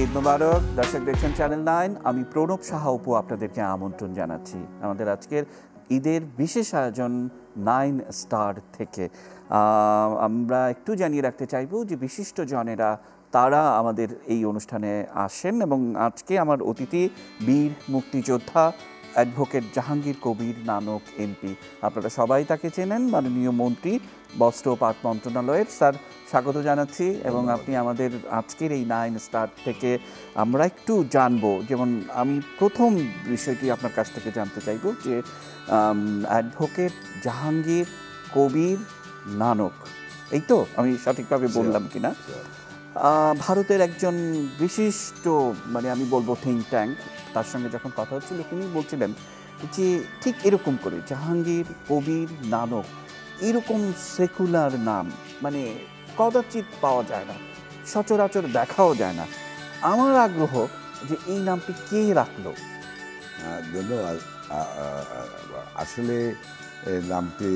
ঈদ মোবারক। দর্শক দেখছেন চ্যানেল 9। আমি প্রণব সাহা অপু আপনাদেরকে আমন্ত্রণ জানাচ্ছি আমাদের আজকের ঈদের বিশেষ আয়োজন 9 স্টার থেকে। আমরা একটু জানিয়ে রাখতে চাইব যে বিশিষ্ট জনেরা তারা আমাদের এই অনুষ্ঠানে আসেন এবং আজকে আমার অতিথি বীর মুক্তিযোদ্ধা অ্যাডভোকেট জাহাঙ্গীর কবির নানক এমপি। আপনারা সবাই তাকে চেনেন, মাননীয় মন্ত্রী বস্ত্র ও পাট মন্ত্রণালয়ের। স্যার, স্বাগত জানাচ্ছি। এবং আপনি আমাদের আজকের এই 9 স্টার থেকে আমরা একটু জানবো, যেমন আমি প্রথম বিষয়টি আপনার কাছ থেকে জানতে চাইব যে অ্যাডভোকেট জাহাঙ্গীর কবির নানক, এই তো আমি সঠিকভাবে বললাম কিনা, ভারতের একজন বিশিষ্ট আমি বলবো থিঙ্ক ট্যাঙ্ক, তার সঙ্গে যখন কথা হচ্ছিল তিনি বলছিলেন যে ঠিক এরকম করে জাহাঙ্গীর কবির নানক এরকম সেকুলার নাম কদাচিৎ পাওয়া যায় না, সচরাচর দেখাও যায় না। আমার আগ্রহ যে এই নামটি কে রাখলো। ধন্যবাদ। আসলে এই নামটি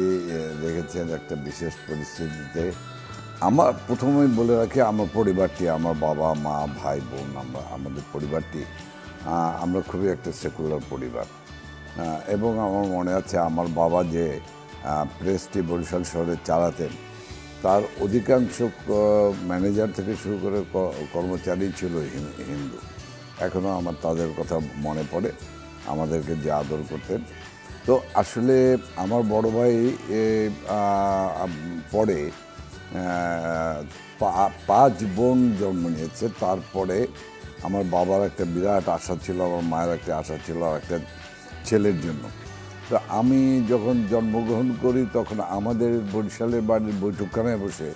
রেখেছেন একটা বিশেষ পরিস্থিতিতে। আমার প্রথমেই বলে রাখি, আমার পরিবারটি, আমার বাবা মা ভাই বোন, আমাদের পরিবারটি আমরা খুবই একটা সেকুলার পরিবার। এবং আমার মনে আছে আমার বাবা যে প্রেসটি বরিশাল শহরে চালাতেন, তার অধিকাংশ ম্যানেজার থেকে শুরু করে কর্মচারী ছিল হিন্দু। এখনও আমার তাদের কথা মনে পড়ে, আমাদেরকে যে আদর করতেন। তো আসলে আমার বড় ভাই পরে 5 বোন জন্ম নিয়েছে। তারপরে আমার বাবার একটা বিরাট আশা ছিল, আমার মায়ের একটা আশা ছিল একটা ছেলের জন্য। তো আমি যখন জন্মগ্রহণ করি তখন আমাদের বরিশালের বাড়ির বৈঠকখানায় বসে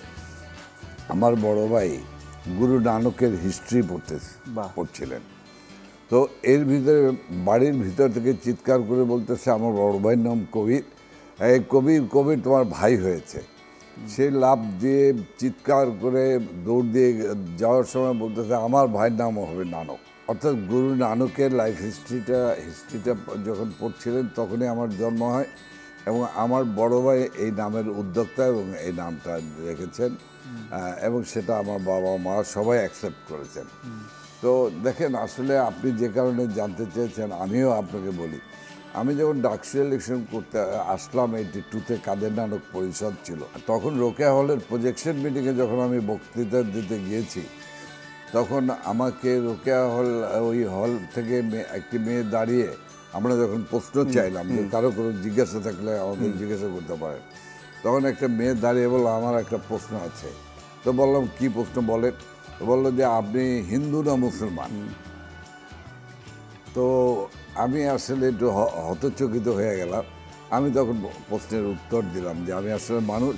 আমার বড় ভাই গুরু নানকের হিস্ট্রি পড়ছিলেন। তো এর ভিতরে বাড়ির ভিতর থেকে চিৎকার করে বলতেছে, আমার বড় ভাইয়ের নাম কবির, এই কবির কবির তোমার ভাই হয়েছে। সে লাফ দিয়ে চিৎকার করে দৌড় দিয়ে যাওয়ার সময় বলতেছে আমার ভাইয়ের নামও হবে নানক। অর্থাৎ গুরু নানকের লাইফ হিস্ট্রিটা যখন পড়ছিলেন তখনই আমার জন্ম হয়। এবং আমার বড় ভাই এই নামের উদ্যোক্তা এবং এই নামটা রেখেছেন, এবং সেটা আমার বাবা মা সবাই অ্যাকসেপ্ট করেছেন। তো দেখেন, আসলে আপনি যে কারণে জানতে চেয়েছেন আমিও আপনাকে বলি, আমি যখন ডাকসু ইলেকশন করতে আসলাম 82-তে, কাদের নানক পরিষদ ছিল তখন, রোকেয়া হলের প্রজেকশন মিটিংয়ে যখন আমি বক্তৃতা দিতে গিয়েছি, তখন আমাকে রোকেয়া ওই হল থেকে একটি মেয়ে দাঁড়িয়ে, আমরা যখন প্রশ্ন চাইলাম যে কারো কোনো জিজ্ঞাসা থাকলে আমাদের জিজ্ঞাসা করতে পারে, তখন একটা মেয়ে দাঁড়িয়ে বললো আমার একটা প্রশ্ন আছে। তো বললাম কি প্রশ্ন বলেন। তো বললো যে আপনি হিন্দু না মুসলমান। তো আমি আসলে একটু হতচকিত হয়ে গেলাম। আমি তখন প্রশ্নের উত্তর দিলাম যে আমি আসলে মানুষ,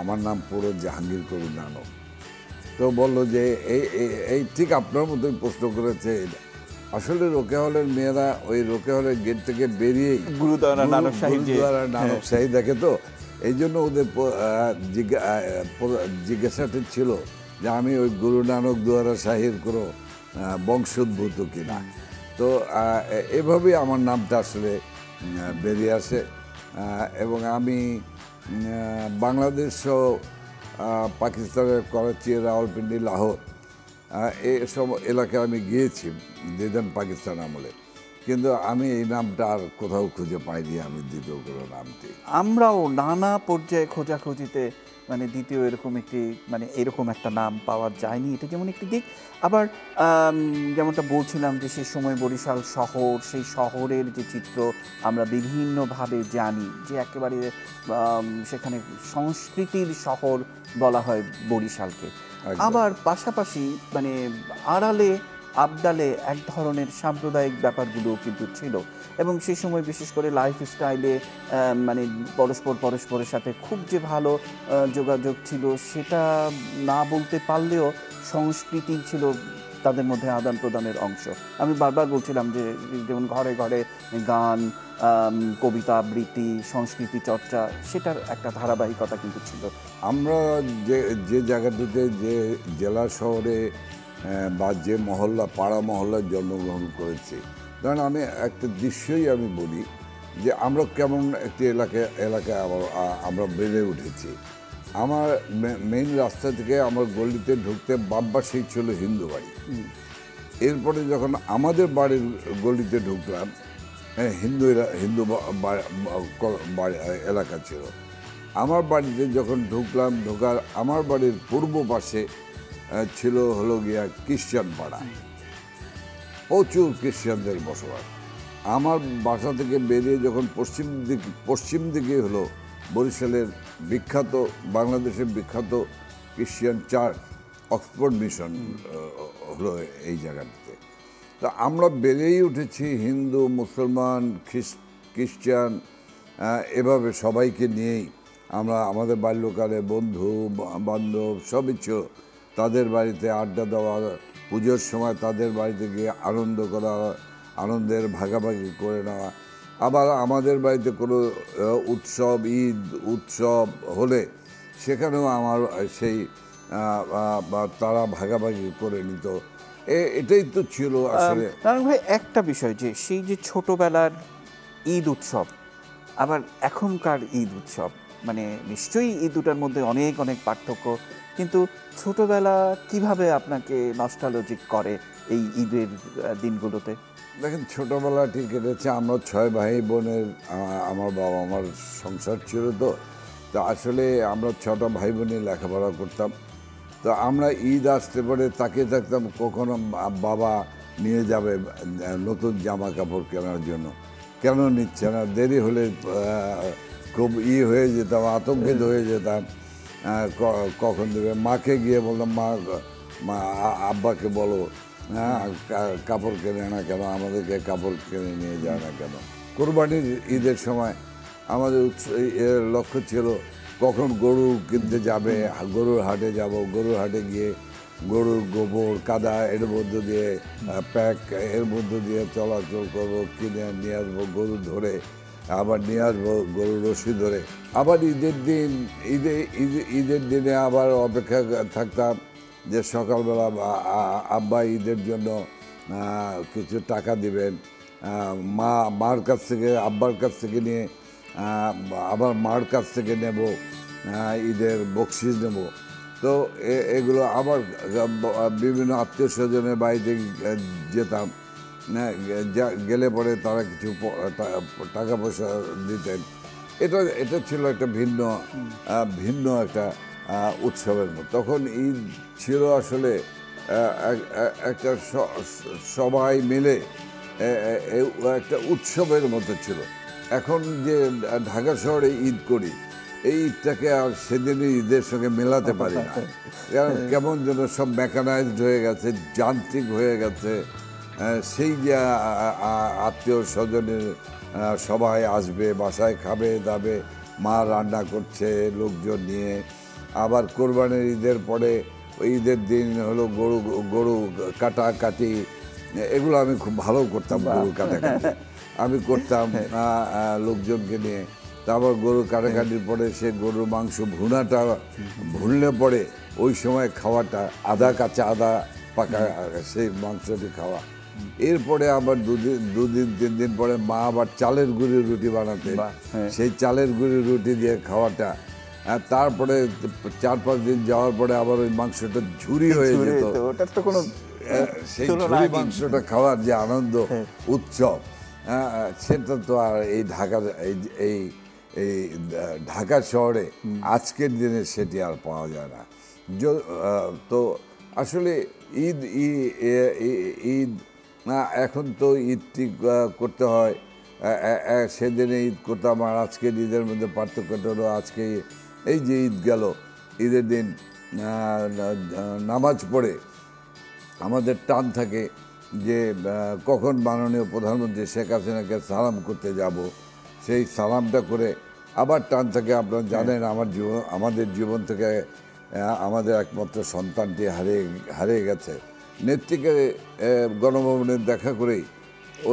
আমার নাম পুরো জাহাঙ্গীর কবির নানক। তো বললো যে এই ঠিক আপনার মতোই প্রশ্ন করেছে। আসলে রোকেয়া হলের মেয়েরা ওই রোকেয়া হলের গেট থেকে বেরিয়েই গুরুদ্বারা নানক শাহী দেখে, তো এই জন্য ওদের জিজ্ঞাসাটা ছিল যে আমি ওই গুরু নানক দুয়ারা শাহীর কোনো বংশোদ্ভূত কিনা। তো এভাবেই আমার নামটা আসলে বেরিয়ে আসে। এবং আমি বাংলাদেশ ও পাকিস্তানের করাচি, রাওয়ালপিন্ডি, লাহোর এসব এলাকায় আমি গিয়েছি দিদান পাকিস্তান আমলে, কিন্তু আমি এই নামটা আর কোথাও খুঁজে পাইনি, আমি দ্বিতীয় কোনো নামটি। আমরাও নানা পর্যায়ে খোঁজাখুঁজিতে দ্বিতীয় এরকম একটা নাম পাওয়া যায়নি, এটা যেমন একটি দিক। আবার যেমনটা বলছিলাম যে সেই সময় বরিশাল শহর, সেই শহরের যে চিত্র আমরা বিভিন্নভাবে জানি যে একেবারে সেখানে সংস্কৃতির শহর বলা হয় বরিশালকে। আবার পাশাপাশি আড়ালে আবডালে এক ধরনের সাম্প্রদায়িক ব্যাপারগুলো কিন্তু ছিল, এবং সেই সময় বিশেষ করে লাইফস্টাইলে পরস্পরের সাথে খুব যে ভালো যোগাযোগ ছিল সেটা না বলতে পারলেও সংস্কৃতি ছিল তাদের মধ্যে আদান প্রদানের অংশ। আমি বারবার বলছিলাম যে যেমন ঘরে ঘরে গান, কবিতা আবৃত্তি, সংস্কৃতি চর্চা, সেটার একটা ধারাবাহিকতা কিন্তু ছিল। আমরা যে জায়গাটিতে, যে জেলা শহরে বা যে মহল্লা, পাড়া মহল্লায় জন্মগ্রহণ করেছি, কারণ আমি একটা দৃশ্যই আমি বলি যে আমরা কেমন একটি এলাকায় আমরা বেড়ে উঠেছি। আমার মেইন রাস্তা থেকে আমার গলিতে ঢুকতে বাম পাশেই ছিল হিন্দু বাড়ি। এরপরে যখন আমাদের বাড়ির গলিতে ঢুকলাম, হিন্দু এলাকা ছিল। আমার বাড়িতে যখন ঢুকলাম, আমার বাড়ির পূর্ব পাশে ছিল হলো গিয়া খ্রিস্টান পাড়া, প্রচুর খ্রিস্টানদের বসবাস। আমার বাসা থেকে বেরিয়ে যখন পশ্চিম দিকে হলো বরিশালের বিখ্যাত, বাংলাদেশের বিখ্যাত খ্রিস্টান চার্চ অক্সফোর্ড মিশন হলো এই জায়গাটিতে। তা আমরা বেড়েই উঠেছি হিন্দু, মুসলমান, খ্রিস্টান, এভাবে সবাইকে নিয়েই আমরা আমাদের বাল্যকালে বন্ধু বান্ধব সবই ছিল। তাদের বাড়িতে আড্ডা দেওয়া, পুজোর সময় তাদের বাড়িতে গিয়ে আনন্দ করা, আনন্দের ভাগাভাগি করে নেওয়া। আবার আমাদের বাড়িতে কোনো উৎসব, ঈদ উৎসব হলে সেখানেও আমার সেই তারা ভাগাভাগি করে নিত। এটাই তো ছিল আসলে। নারায়ণ ভাই, একটা বিষয় যে সেই যে ছোটবেলার ঈদ উৎসব আবার এখনকার ঈদ উৎসব, মানে নিশ্চয়ই এই দুটার মধ্যে অনেক অনেক পার্থক্য, কিন্তু ছোটবেলা কিভাবে আপনাকে নস্টালজিক করে এই ঈদের দিনগুলোতে? দেখেন, ছোটোবেলাটি কেটেছে, আমরা 6 ভাই বোনের, আমার বাবা আমার সংসার ছিল। তো আসলে আমরা 6টা ভাই বোনই লেখাপড়া করতাম। তো আমরা ঈদ আসতে পরে তাকিয়ে থাকতাম কখনো বাবা নিয়ে যাবে নতুন জামা কাপড় কেনার জন্য, কেন নিচ্ছে না। দেরি হলে খুব হয়ে যেতাম, আতঙ্কিত হয়ে যেতাম, কখন দেবে। মাকে গিয়ে বললাম, মা আব্বাকে বলো কাপড় কেনে না কেন, আমাদেরকে কাপড় কিনে নিয়ে যায় না কেন। কোরবানির ঈদের সময় আমাদের লক্ষ্য ছিল কখন গরু কিনতে যাবে, গরুর হাটে যাব, গরুর হাটে গিয়ে গরুর গোবর কাদা এর মধ্য দিয়ে প্যাক এর মধ্য দিয়ে চলাচল করবো, কিনে নিয়ে আসবো গরু ধরে, আবার নিয়ে আসবো গরু রশি ধরে। আবার ঈদের দিনে আবার অপেক্ষা থাকতাম যে সকালবেলা আব্বা ঈদের জন্য কিছু টাকা দিবেন, মার কাছ থেকে, আব্বার কাছ থেকে নিয়ে আবার মার কাছ থেকে নেব, ঈদের বকশিস নেব। তো এগুলো আবার বিভিন্ন আত্মীয় স্বজনের বাড়িতে যেতাম, গেলে পরে তারা কিছু টাকা পয়সা দিতেন। এটা ছিল একটা ভিন্ন একটা উৎসবের মতো। তখন ঈদ ছিল আসলে একটা সবাই মিলে একটা উৎসবের মতো ছিল। এখন যে ঢাকা শহরে ঈদ করি, এই ঈদটাকে আর সেদিনের ঈদের সঙ্গে মেলাতে পারি না, কারণ কেমন যেন সব মেকানাইজড হয়ে গেছে, যান্ত্রিক হয়ে গেছে। সেই যে আত্মীয় স্বজনের সবাই আসবে, বাসায় খাবে দাবে, মা রান্না করছে লোকজন নিয়ে। আবার কোরবানির ঈদের পরে ঈদের দিন হলো গরু কাটাকাটি, এগুলো আমি খুব ভালো করতাম। গরু কাটাকাটি আমি করতাম লোকজনকে নিয়ে। তারপর গরু কাটাকাটির পরে সে গরুর মাংস ভুনলে পরে ওই সময় খাওয়াটা, কাঁচা আদা পাকা সেই মাংসটি খাওয়া। এরপরে আবার 2-3 দিন পরে মা আবার চালের গুঁড়ির রুটি বানাতে, সেই চালের গুঁড়ির রুটি দিয়ে খাওয়াটা। তারপরে 4-5 দিন যাওয়ার পরে আবার ওই মাংসটা ঝুরি হয়ে যেত। সেই ঝুরি মাংসটা খাওয়ার যে আনন্দ উৎসব, সেটা তো আর এই ঢাকা শহরে আজকের দিনে সেটি আর পাওয়া যায় না। তো আসলে ঈদ এখন তো ঈদটি করতে হয়, সেদিনে ঈদ করতাম আর আজকের ঈদের মধ্যে পার্থক্যটা হলো, আজকে এই যে ঈদ গেল, ঈদের দিন নামাজ পড়ে আমাদের টান থাকে যে কখন মাননীয় প্রধানমন্ত্রী শেখ হাসিনাকে সালাম করতে যাব। সেই সালামটা করে আবার টান থাকে। আপনারা জানেন আমাদের জীবন থেকে আমাদের একমাত্র সন্তানটি হারিয়ে গেছে। নেত্রীকে গণভবনে দেখা করেই,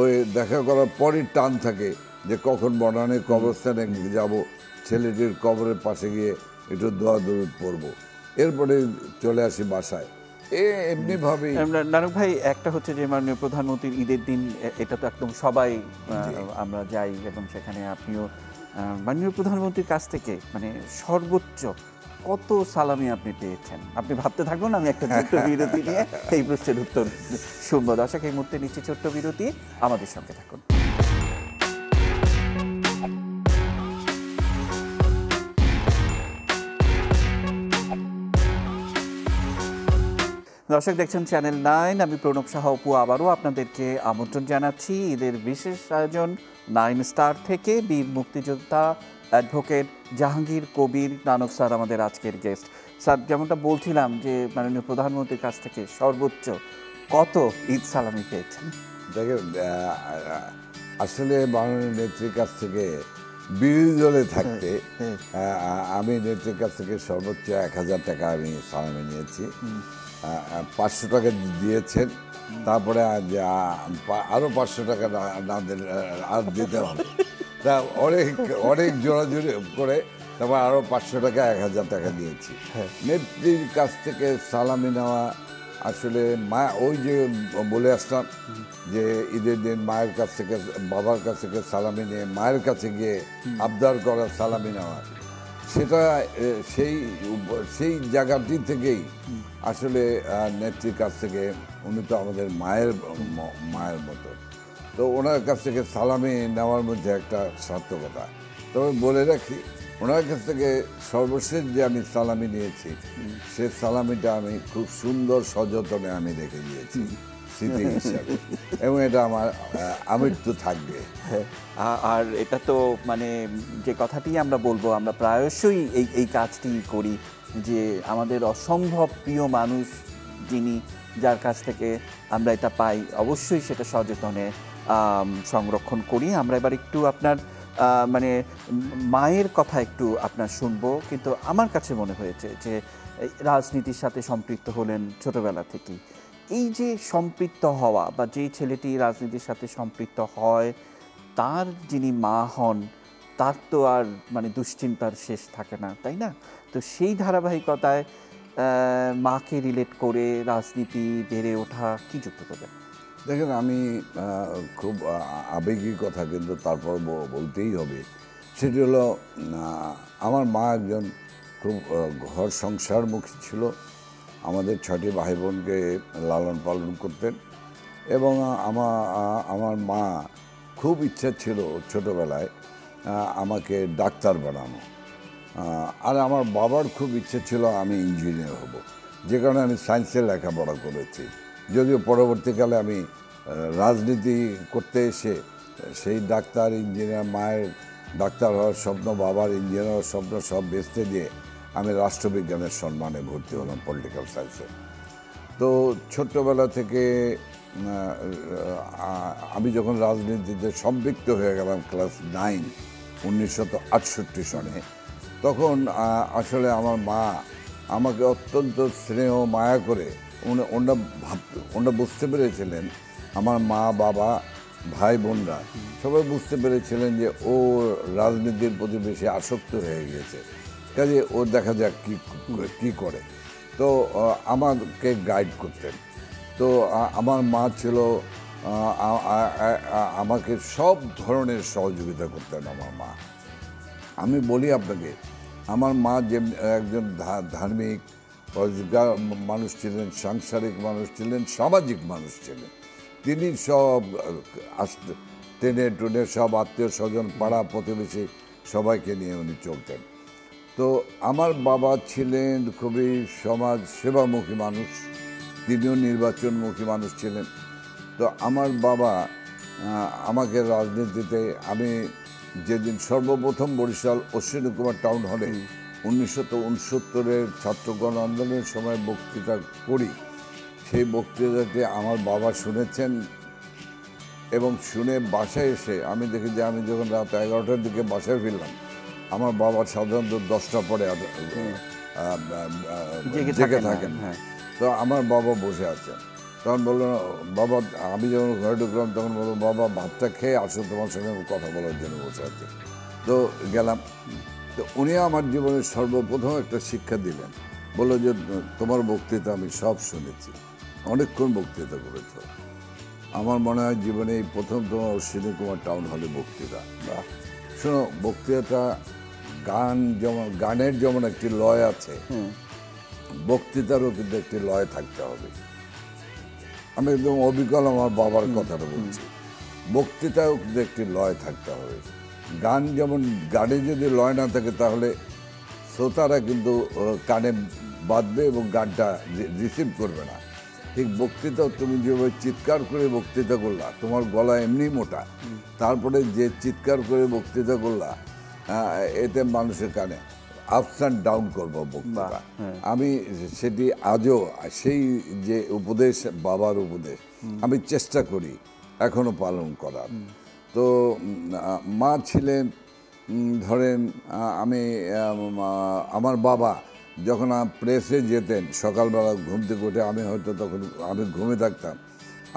ওই দেখা করার পরই টান থাকে যে কখন বনানীর কবরস্থানে যাব, ছেলেটির কবরের পাশে গিয়ে একটু দোয়া দরুদ পড়বো, এরপরে চলে আসি বাসায়। এমনিভাবেই। নানক ভাই, একটা হচ্ছে যে মাননীয় প্রধানমন্ত্রীর ঈদের দিন, এটা তো একদম সবাই আমরা যাই এবং সেখানে আপনিও মাননীয় প্রধানমন্ত্রীর কাছ থেকে মানে সর্বোচ্চ কত সালামি আপনি পেয়েছেন? আপনি ভাবতে থাকুন, আমি একটা ছোট্ট বিরতি নিয়ে এই প্রশ্নের উত্তর শুনবো। দর্শক, এই মুহূর্তে নিচ্ছে ছোট্ট বিরতি, আমাদের সঙ্গে থাকুন। দর্শক, দেখছেন চ্যানেল 9, আমি প্রণব সাহা অপু আবারও আপনাদেরকে আমন্ত্রণ জানাচ্ছি ঈদের বিশেষ আয়োজন 9 স্টার থেকে। বীর মুক্তিযোদ্ধা অ্যাডভোকেট জাহাঙ্গীর কবির নানক স্যার আমাদের আজকের গেস্ট। স্যার, যেমনটা বলছিলাম যে মাননীয় প্রধানমন্ত্রীর কাছ থেকে সর্বোচ্চ কত ঈদ সালামি পেয়েছেন? দেখেন, আসলে মাননীয় নেত্রীর কাছ থেকে বিরোধী দলে থাকতে আমি নেত্রীর কাছ থেকে সর্বোচ্চ 1000 টাকা আমি সালামি নিয়েছি। 500 টাকা দিয়েছেন, তারপরে আরও 500 টাকা না দিলে আর দিতে হবে। তা অনেক জোরাজুরি করে তারপর আরও 500 টাকা 1000 টাকা দিয়েছি। নেত্রীর কাছ থেকে সালামি নেওয়া আসলে ওই যে বলে আসলাম যে ঈদের দিন মায়ের কাছ থেকে, বাবার কাছ থেকে সালামি নিয়ে মায়ের কাছে গিয়ে আবদার করা, সালামি নেওয়া, সেটা সেই জায়গাটি থেকেই আসলে নেত্রীর কাছ থেকে, উনি তো আমাদের মায়ের মতো, তো ওনার কাছ থেকে সালামি নেওয়ার মধ্যে একটা সার্থকতা। তবে বলে রাখি, ওনার কাছ থেকে সর্বশেষ যে আমি সালামি নিয়েছি, সে সালামিটা আমি খুব সুন্দর সযত্নে আমি রেখে দিয়েছি স্মৃতি হিসাবে, এবং এটা আমার আমৃত্যু থাকবে। আর এটা তো মানে যে কথাটি আমরা বলবো, আমরা প্রায়শই এই কাজটি করি, যে আমাদের অসম্ভব প্রিয় মানুষ যিনি, যার কাছ থেকে আমরা এটা পাই, অবশ্যই সেটা সযত্নে সংরক্ষণ করি। আমরা এবার একটু আপনার মানে মায়ের কথা একটু আপনার শুনবো, কিন্তু আমার কাছে মনে হয়েছে যে রাজনীতির সাথে সম্পৃক্ত হলেন ছোটবেলা থেকেই। এই যে সম্পৃক্ত হওয়া, বা যেই ছেলেটি রাজনীতির সাথে সম্পৃক্ত হয়, তার যিনি মা হন, তার তো আর মানে দুশ্চিন্তার শেষ থাকে না, তাই না? তো সেই ধারাবাহিকতায় মাকে রিলেট করে রাজনীতি বেড়ে ওঠা কি যুক্ত করবেন? দেখেন, আমি খুব আবেগী কথা, কিন্তু তারপর বলতেই হবে। সেটি হলো, আমার মা একজন খুব ঘর সংসারমুখী ছিল। আমাদের 6টি ভাই বোনকে লালন পালন করতেন, এবং আমার মা খুব ইচ্ছা ছিল ছোটোবেলায় আমাকে ডাক্তার বানানো। আর আমার বাবার খুব ইচ্ছে ছিল আমি ইঞ্জিনিয়ার হব, যে কারণে আমি সায়েন্সে লেখাপড়া করেছি। যদিও পরবর্তীকালে আমি রাজনীতি করতে এসে সেই ডাক্তার, ইঞ্জিনিয়ার, মায়ের ডাক্তার হওয়ার স্বপ্ন, বাবার ইঞ্জিনিয়ার হওয়ার স্বপ্ন সব বেচতে দিয়ে আমি রাষ্ট্রবিজ্ঞানের সম্মানে ভর্তি হলাম, পলিটিক্যাল সায়েন্সে। তো ছোট্টবেলা থেকে আমি যখন রাজনীতিতে সম্পৃক্ত হয়ে গেলাম ক্লাস 9, 1968 সনে, তখন আসলে আমার মা আমাকে অত্যন্ত স্নেহ মায়া করে, ওনারা বুঝতে পেরেছিলেন, আমার মা, বাবা, ভাই বোনরা সবাই বুঝতে পেরেছিলেন যে ও রাজনীতির প্রতি বেশি আসক্ত হয়ে গিয়েছে, কাজে ও দেখা যাক কী করে। তো আমাকে গাইড করতেন। তো আমার মা ছিল, আমাকে সব ধরনের সহযোগিতা করতেন আমার মা। আমি বলি আপনাকে, আমার মা যে একজন ধার্মিক মানুষ ছিলেন, সাংসারিক মানুষ ছিলেন, সামাজিক মানুষ ছিলেন। তিনি সব টেনে টুনে সব আত্মীয় স্বজন, পাড়া প্রতিবেশী সবাইকে নিয়ে উনি চলতেন। তো আমার বাবা ছিলেন খুবই সমাজ সেবামুখী মানুষ, তিনিও নির্বাচনমুখী মানুষ ছিলেন। তো আমার বাবা আমাকে রাজনীতিতে, আমি যেদিন সর্বপ্রথম বরিশাল অশ্বিনী কুমার টাউন হলে 1969-এর ছাত্র গণ আন্দোলনের সময় বক্তৃতা করি, সেই বক্তৃতাটি আমার বাবা শুনেছেন, এবং শুনে বাসায় এসে আমি দেখি যে আমি যখন রাত 11টার দিকে বাসায় ফিরলাম, আমার বাবা সাধারণত 10টা পরে জেগে থাকেন। হ্যাঁ। তো আমার বাবা বসে আছেন, তখন বললো, বাবা, আমি যখন ঘরে ঢুকলাম তখন বললো, বাবা ভাতটা খেয়ে আসো, তোমার সঙ্গে কথা বলার জন্য বসে আছি। তো গেলাম। তো উনি আমার জীবনের সর্বপ্রথম একটা শিক্ষা দিলেন, বললো যে তোমার বক্তৃতা আমি সব শুনেছি, অনেকক্ষণ বক্তৃতা করেছ, আমার মনে হয় জীবনে এই প্রথম তোমার অশ্বিনী কুমার টাউন হলে বক্তৃতা। শোনো, বক্তৃতাটা গানের যেমন একটি লয় আছে, বক্তৃতারও কিন্তু একটি লয় থাকতে হবে। আমি একদম অবিকল আমার বাবার কথাটা বলছি। বক্তৃতাও কিন্তু একটি লয় থাকতে হবে। গান যেমন, গানে যদি লয় না থাকে তাহলে শ্রোতারা কিন্তু কানে বাঁধবে এবং গানটা রিসিভ করবে না। ঠিক বক্তৃতাও তুমি যেভাবে চিৎকার করে বক্তৃতা করলা, তোমার গলা এমনি মোটা, তারপরে যে চিৎকার করে বক্তৃতা করলা, এতে মানুষের কানে আপস অ্যান্ড ডাউন করবো বক্তৃতা। আমি সেটি আজও সেই যে উপদেশ, বাবার উপদেশ, আমি চেষ্টা করি এখনো পালন করার। তো মা ছিলেন, ধরেন আমি আমার বাবা যখন প্রেসে যেতেন সকালবেলা ঘুম থেকে উঠে, আমি হয়তো তখন আমি ঘুমে থাকতাম,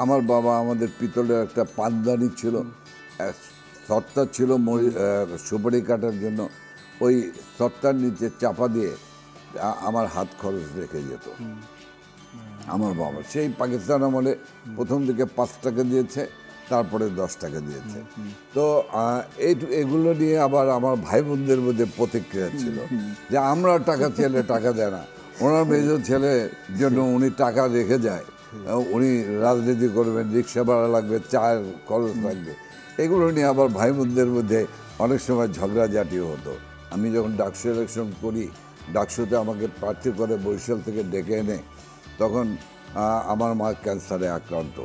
আমার বাবা আমাদের পিতলের একটা পানদানি ছিল, সত্তা ছিল সুপারি কাটার জন্য, ওই সত্তার নিচে চাপা দিয়ে আমার হাত খরচ রেখে যেত আমার বাবা। সেই পাকিস্তান আমলে প্রথম দিকে 5 টাকা দিয়েছে, তারপরে 10 টাকা দিয়েছে। তো এগুলো নিয়ে আবার আমার ভাই বোনদের মধ্যে প্রতিক্রিয়া ছিল যে আমরা টাকা চাইলে টাকা দেয় না, ওনার মেজ ছেলের জন্য উনি টাকা রেখে যায়, উনি রাজনীতি করবেন, রিক্সা ভাড়া লাগবে, চায়ের খরচ লাগবে। এগুলো নিয়ে আবার ভাই বোনদের মধ্যে অনেক সময় ঝগড়াঝাটিও হতো। আমি যখন ডাকসু ইলেকশন করি, ডাকসুতে আমাকে প্রার্থী করে বরিশাল থেকে ডেকে এনে, তখন আমার মা ক্যান্সারে আক্রান্ত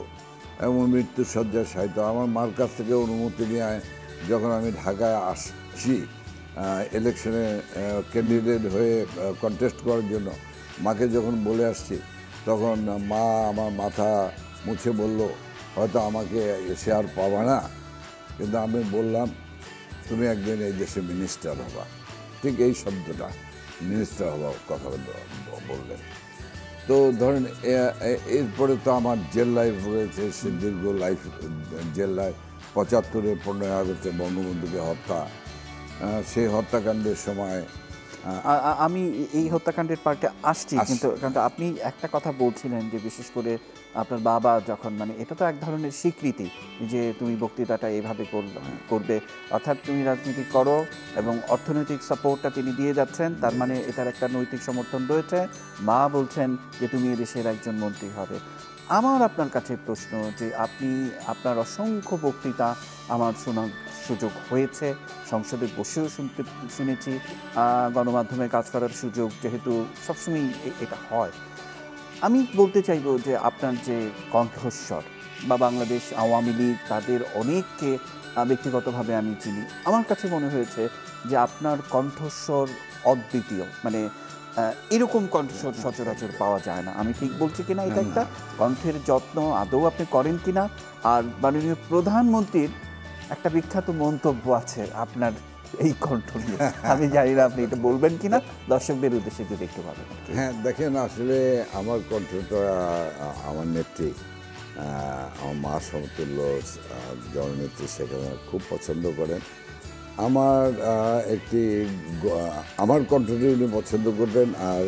এবং মৃত্যুসজ্জায় শায়িত। আমার মার কাছ থেকে অনুমতি নিয়ে যখন আমি ঢাকায় আসছি ইলেকশনে ক্যান্ডিডেট হয়ে কন্টেস্ট করার জন্য, মাকে যখন বলে আসছি, তখন মা আমার মাথা মুছে বলল, হয়তো আমাকে এসে আর পাবা না, কিন্তু আমি বললাম তুমি একদিন এই দেশে মিনিস্টার হবা। ঠিক এই শব্দটা, মিনিস্টার হবা কথা বললেন। তো ধরেন এরপরে তো আমার জেল লাইফ রয়েছে, সে দীর্ঘ লাইফ জেল লাইফ। 75-এ 15ই আগস্টে বঙ্গবন্ধুকে হত্যা, সেই হত্যাকাণ্ডের সময় আমি এই হত্যাকাণ্ডের পার্টে আসছি, কিন্তু আপনি একটা কথা বলছিলেন যে বিশেষ করে আপনার বাবা যখন, মানে এটা তো এক ধরনের স্বীকৃতি যে তুমি বক্তৃতাটা এইভাবে করবে, অর্থাৎ তুমি রাজনীতি করো এবং অর্থনৈতিক সাপোর্টটা তিনি দিয়ে যাচ্ছেন, তার মানে এটার একটা নৈতিক সমর্থন রয়েছে। মা বলছেন যে তুমি এদেশের একজন মন্ত্রী হবে। আমার আপনার কাছে প্রশ্ন যে আপনি আপনার অসংখ্য বক্তৃতা আমার শোনার সুযোগ হয়েছে, সংসদে বসেও শুনেছি, গণমাধ্যমে কাজ করার সুযোগ যেহেতু সবসময় এটা হয়। আমি বলতে চাইব যে আপনার যে কণ্ঠস্বর, বা বাংলাদেশ আওয়ামী লীগ তাদের অনেককে ব্যক্তিগতভাবে আমি চিনি, আমার কাছে মনে হয়েছে যে আপনার কণ্ঠস্বর অদ্বিতীয়, মানে এরকম কণ্ঠস্বর সচরাচর পাওয়া যায় না। আমি ঠিক বলছি কিনা? এটা একটা কণ্ঠের যত্ন আদৌ আপনি করেন কিনা? আর মাননীয় প্রধানমন্ত্রীর একটা বিখ্যাত মন্তব্য আছে আপনার এই কণ্ঠ নিয়ে, আমি জানি না আপনি এটা বলবেন কিনা, দর্শকদের উদ্দেশ্যে যদি একটু ভাবেন। হ্যাঁ, দেখেন, আসলে আমার কণ্ঠটা আমার নেত্রী, আমার মা সমতুল্য জননেত্রী সেখানে খুব পছন্দ করেন। আমার কণ্ঠটি উনি পছন্দ করতেন, আর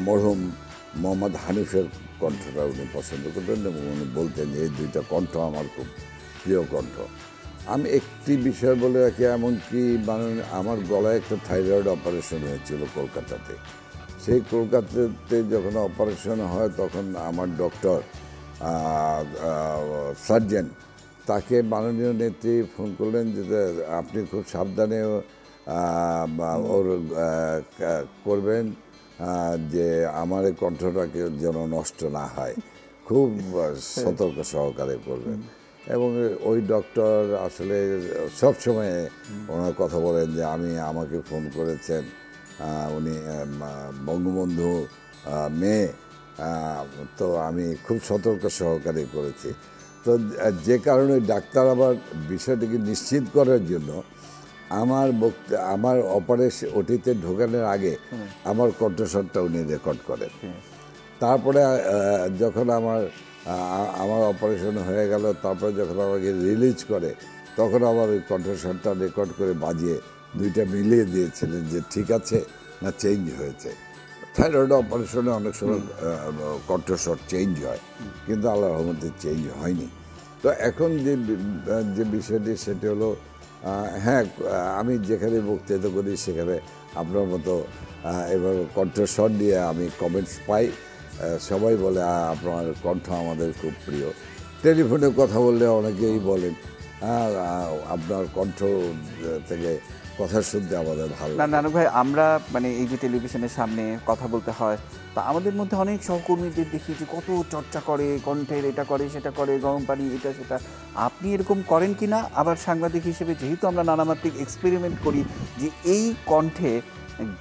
মরহুম মোহাম্মদ হানিফের কণ্ঠটা উনি পছন্দ করতেন এবং উনি বলতেন যে এই দুইটা কণ্ঠ আমার খুব প্রিয় কণ্ঠ। আমি একটি বিষয় বলে রাখি, এমনকি আমার গলায় একটা থাইরয়েড অপারেশন হয়েছিল কলকাতাতে। সেই কলকাতাতে যখন অপারেশন হয় তখন আমার ডক্টর সার্জেন তাকে মাননীয় নেত্রী ফোন করলেন যে আপনি খুব সাবধানে ওর করবেন, যে আমার এই কণ্ঠটাকে যেন নষ্ট না হয়, খুব সতর্ক সহকারে করবেন। এবং ওই ডক্টর আসলে সবসময় ওনার কথা বলেন যে আমাকে ফোন করেছেন, উনি বঙ্গবন্ধু মেয়ে, তো আমি খুব সতর্ক সহকারে করেছি। তো যে কারণে ডাক্তার আবার বিষয়টিকে নিশ্চিত করার জন্য আমার ওটিতে ঢোকানোর আগে আমার কণ্ঠস্বরটা উনি রেকর্ড করেন। তারপরে যখন আমার অপারেশন হয়ে গেল, তারপরে যখন আমাকে রিলিজ করে তখন আবার ওই কণ্ঠস্বরটা রেকর্ড করে বাজিয়ে দুইটা মিলিয়ে দিয়েছিলেন যে ঠিক আছে না চেঞ্জ হয়েছে। থাইরয়েড অপারেশনে অনেক সময় কণ্ঠস্বর চেঞ্জ হয়, কিন্তু আল্লাহর রহমতে চেঞ্জ হয়নি। তো এখন যে বিষয়টি সেটি হলো হ্যাঁ, আমি যেখানে বক্তৃতা করি সেখানে আপনার মতো এবার কণ্ঠস্বর নিয়ে আমি কমেন্টস পাই। সবাই বলে আপনার কণ্ঠ আমাদের খুব প্রিয়। টেলিফোনে কথা বললে অনেকেই বলেন আপনার কণ্ঠ থেকে কথা শুনতে আমাদের ভালো না নানক ভাই, আমরা মানে এই যে টেলিভিশনের সামনে কথা বলতে হয়, তা আমাদের মধ্যে অনেক সহকর্মীদের দেখি যে কত চর্চা করে, কণ্ঠের এটা করে সেটা করে, গরম পানি এটা সেটা। আপনি এরকম করেন কি না? আবার সাংবাদিক হিসেবে যেহেতু আমরা নানামাত্রিক এক্সপেরিমেন্ট করি যে এই কণ্ঠে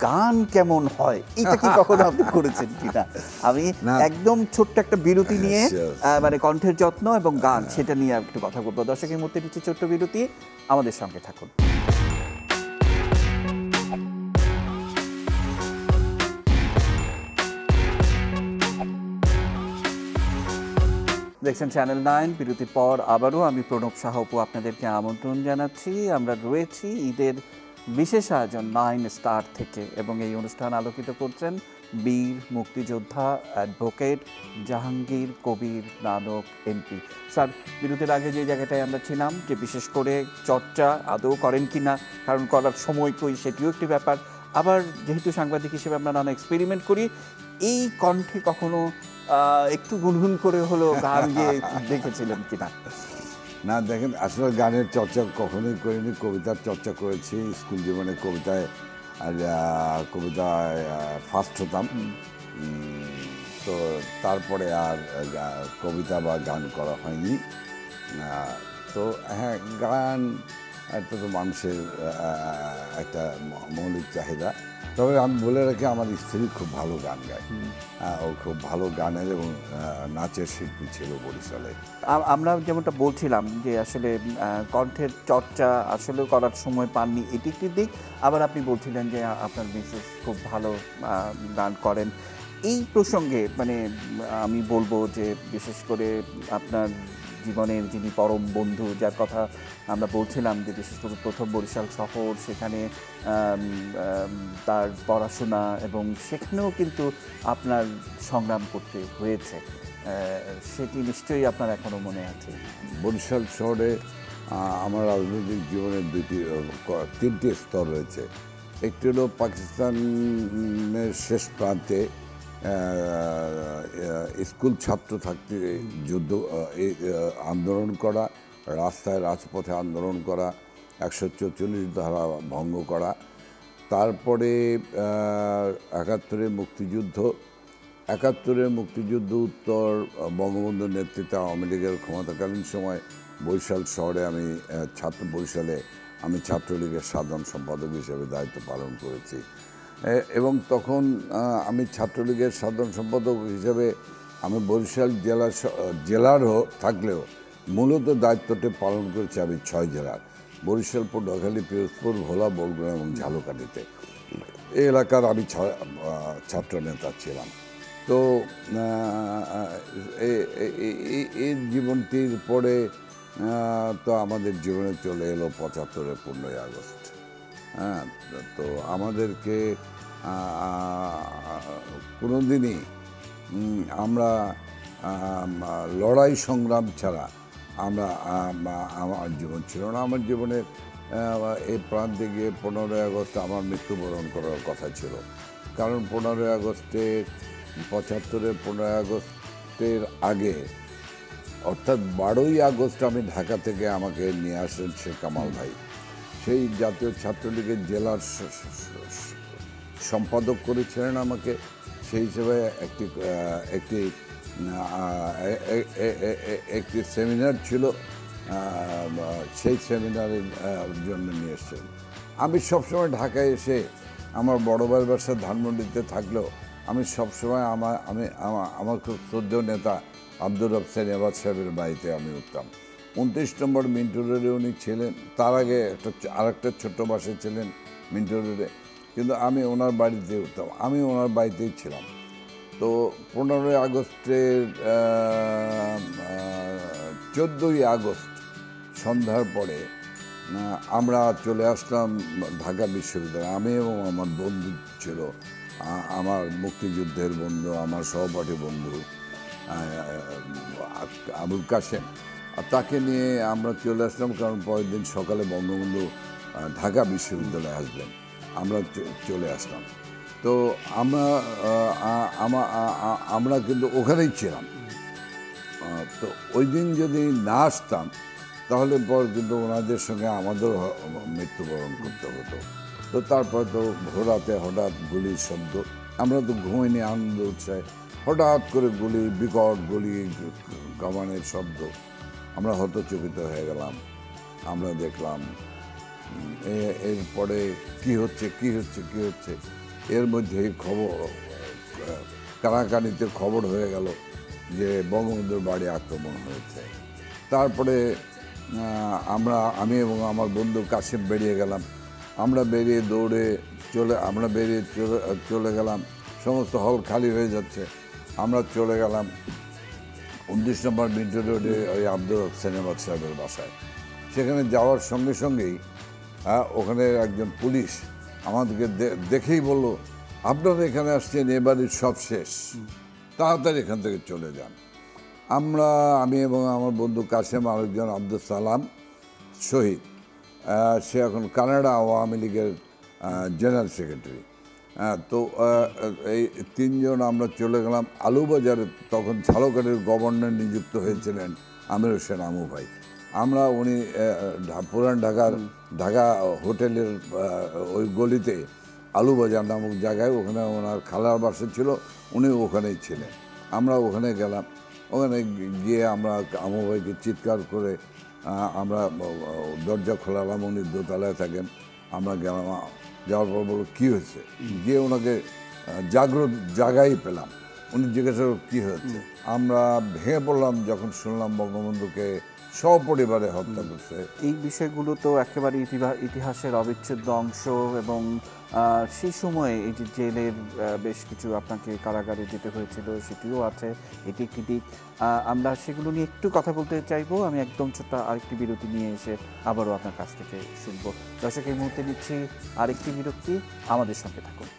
গান কেমন হয়, এটা কি কখনো আপনি করেছেন কিনা? আমি একদম ছোট্ট একটা বিরতি নিয়ে মানে কণ্ঠের যত্ন এবং গান সেটা নিয়ে একটু কথা বলবো। দর্শকের মধ্যে দিচ্ছি ছোট্ট বিরতি, আমাদের সঙ্গে থাকুন। দেখছেন চ্যানেল 9। বিরতির পর আবারও আমি প্রণব সাহা অপু আপনাদেরকে আমন্ত্রণ জানাচ্ছি। আমরা রয়েছি ঈদের বিশেষ আয়োজন 9 স্টার থেকে, এবং এই অনুষ্ঠান আলোকিত করছেন বীর মুক্তিযোদ্ধা advocate Jahangir Kabir Nanak MP. Sir, বিরতির আগে যে জায়গাটায় আমরা ছিলাম যে বিশেষ করে চর্চা আদৌ করেন কি না, কারণ করার সময় কই সেটিও একটি ব্যাপার। আবার যেহেতু সাংবাদিক হিসেবে আমরা নানা এক্সপেরিমেন্ট করি, এই কণ্ঠে কখনো একটু গুনগুন করে হলো গান গিয়ে দেখেছিলেন কিনা? না, দেখেন, আসলে গানের চর্চা কখনোই করিনি। কবিতার চর্চা করেছি স্কুল জীবনে। কবিতায় ফার্স্ট হতাম। তো তারপরে আর কবিতা বা গান করা হয়নি। তো হ্যাঁ, গান একটা তো মানুষের একটা মৌলিক চাহিদা। তবে আমি বলে রাখি, আমার স্ত্রী খুব ভালো গান গায়। ও খুব ভালো গানের এবং নাচের শিল্পী ছিল বরিশালে। আমরা যেমনটা বলছিলাম যে আসলে কণ্ঠের চর্চা আসলে করার সময় পাননি, এটি একটি দিক। আবার আপনি বলছিলেন যে আপনার মিসেস খুব ভালো গান করেন। এই প্রসঙ্গে মানে আমি বলবো যে বিশেষ করে আপনার জীবনের যিনি পরম বন্ধু, যার কথা আমরা বলছিলাম যে বিশেষ করে প্রথম বরিশাল শহর, সেখানে তার পড়াশোনা এবং সেখানেও কিন্তু আপনার সংগ্রাম করতে হয়েছে, সেটি নিশ্চয়ই আপনার এখনও মনে আছে। বরিশাল শহরে আমার রাজনৈতিক জীবনের তিনটি স্তর রয়েছে। একটি হলো পাকিস্তানের শেষ প্রান্তে স্কুল ছাত্র থাকতে যুদ্ধ আন্দোলন করা, রাস্তায় রাজপথে আন্দোলন করা, 144 ধারা ভঙ্গ করা। তারপরে 71-এর মুক্তিযুদ্ধ উত্তর বঙ্গবন্ধুর নেতৃত্বে আওয়ামী লীগের ক্ষমতাকালীন সময় বরিশাল শহরে বরিশালে আমি ছাত্রলীগের সাধারণ সম্পাদক হিসেবে দায়িত্ব পালন করেছি। এবং তখন আমি ছাত্রলীগের সাধারণ সম্পাদক হিসেবে আমি বরিশাল জেলারও থাকলেও মূলত দায়িত্বটি পালন করেছি আমি 6 জেলার: বরিশাল, পটুয়াখালী, পিরোজপুর, ভোলা, বরগুনা এবং ঝালকাঠিতে। এই এলাকার আমি ছাত্র নেতা ছিলাম। তো এই জীবনটির পরে তো আমাদের জীবনে চলে এলো 75-এর 15ই আগস্ট। হ্যাঁ, তো আমাদেরকে কোনোদিনই আমরা লড়াই সংগ্রাম ছাড়া আমার জীবন ছিল না। আমার জীবনের এই প্রান্তে গিয়ে 15ই আগস্ট আমার মৃত্যুবরণ করার কথা ছিল। কারণ 15ই আগস্টের 75-এর 15ই আগস্টের আগে, অর্থাৎ 12ই আগস্ট আমি ঢাকা থেকে আমাকে নিয়ে আসেন শেখ কামাল ভাই। সেই জাতীয় ছাত্রলীগের জেলার সম্পাদক করেছিলেন আমাকে। সেই হিসেবে একটি সেমিনার ছিল, সেই সেমিনারের জন্য নিয়ে এসেছেন। আমি সবসময় ঢাকায় এসে আমার বড় ভাইয়ের বাসা ধানমন্ডিতে থাকলেও আমি সবসময় আমার খুব শ্রদ্ধেয় নেতা আব্দুর রব সেনিয়াবাদ সাহেবের বাড়িতে আমি উঠতাম। 29 নম্বর মিন্টু রোডে উনি ছিলেন। তার আগে আরেকটা ছোট্ট বাসায় ছিলেন মিন্টু রোডে, কিন্তু আমি ওনার বাড়িতে উঠতাম, আমি ওনার বাড়িতেই ছিলাম। তো 15ই আগস্টের 14ই আগস্ট সন্ধ্যার পরে আমরা চলে আসলাম ঢাকা বিশ্ববিদ্যালয়ে। আমি এবং আমার বন্ধু ছিল, আমার মুক্তিযুদ্ধের বন্ধু, আমার সহপাঠী বন্ধু আবুল কাশেম। আর তাকে নিয়ে আমরা চলে আসলাম, কারণ পরের দিন সকালে বঙ্গবন্ধু ঢাকা বিশ্ববিদ্যালয়ে আসবেন। আমরা চলে আসলাম। তো আমরা কিন্তু ওখানেই ছিলাম। তো ওই দিন যদি না আসতাম তাহলে পর কিন্তু ওনাদের সঙ্গে আমাদেরও মৃত্যুবরণ করতে হতো। তো তারপর তো ভোরাতে হঠাৎ গুলির শব্দ, আমরা তো ঘুমাইনি আনন্দ উৎসাহে, হঠাৎ করে গুলি, বিকট গুলি, কামানের শব্দ, আমরা হতচকিত হয়ে গেলাম। আমরা দেখলাম এরপরে কি হচ্ছে কি হচ্ছে কি হচ্ছে, এর মধ্যে খবর কানাকানিতে খবর হয়ে গেল যে বঙ্গবন্ধুর বাড়ি আক্রমণ হয়েছে। তারপরে আমি এবং আমার বন্ধু কাশিম বেরিয়ে গেলাম। আমরা বেরিয়ে দৌড়ে চলে গেলাম। সমস্ত হল খালি হয়ে যাচ্ছে। আমরা চলে গেলাম 19 নম্বর মিন্টু রোডে ওই আব্দুল সেনেবাদ সাহেবের বাসায়। সেখানে যাওয়ার সঙ্গে সঙ্গেই ওখানে একজন পুলিশ আমাদেরকে দেখেই বলল, আপনারা এখানে আসছেন, এবারই সব শেষ, তাড়াতাড়ি এখান থেকে চলে যান। আমি এবং আমার বন্ধু কাশেম, আরেকজন আব্দুল সালাম শহীদ, সে এখন কানাডা আওয়ামী লীগের জেনারেল সেক্রেটারি। তো এই তিনজন আমরা চলে গেলাম আলুবাজারে। তখন ঝালকাঠির গভর্নর নিযুক্ত হয়েছিলেন আমির হোসেন আমু ভাই। উনি পুরান ঢাকা হোটেলের ওই গলিতে আলুবাজার নামক জায়গায়, ওখানে ওনার খালার বাসা ছিল, উনি ওখানেই ছিলেন। আমরা ওখানে গেলাম। ওখানে গিয়ে আমরা আমু ভাইকে চিৎকার করে আমরা দরজা খোলালাম, উনি দোতলায় থাকেন। আমরা গেলাম, যাওয়ার পর বললো কী হয়েছে, গিয়ে ওনাকে জাগ্রত জায়গায় পেলাম। উনি জিজ্ঞাসা করলেন কী হয়েছে। আমরা ভেঙে পড়লাম যখন শুনলাম বঙ্গবন্ধুকে সপরিবারে হত্যা করছে। এই বিষয়গুলো তো একেবারে ইতিহাসের অবিচ্ছেদ্য অংশ, এবং সেই সময়ে এই যে জেলের বেশ কিছু আপনাকে কারাগারে যেতে হয়েছিল সেটিও আছে, এটি একটি দিক। আমরা সেগুলো নিয়ে একটু কথা বলতে চাইবো। আমি একদম ছোট্ট আরেকটি বিরতি নিয়ে এসে আবারও আপনার কাছ থেকে শুনবো। দর্শক, এই মুহূর্তে নিচ্ছি আরেকটি বিরতি, আমাদের সঙ্গে থাকুন।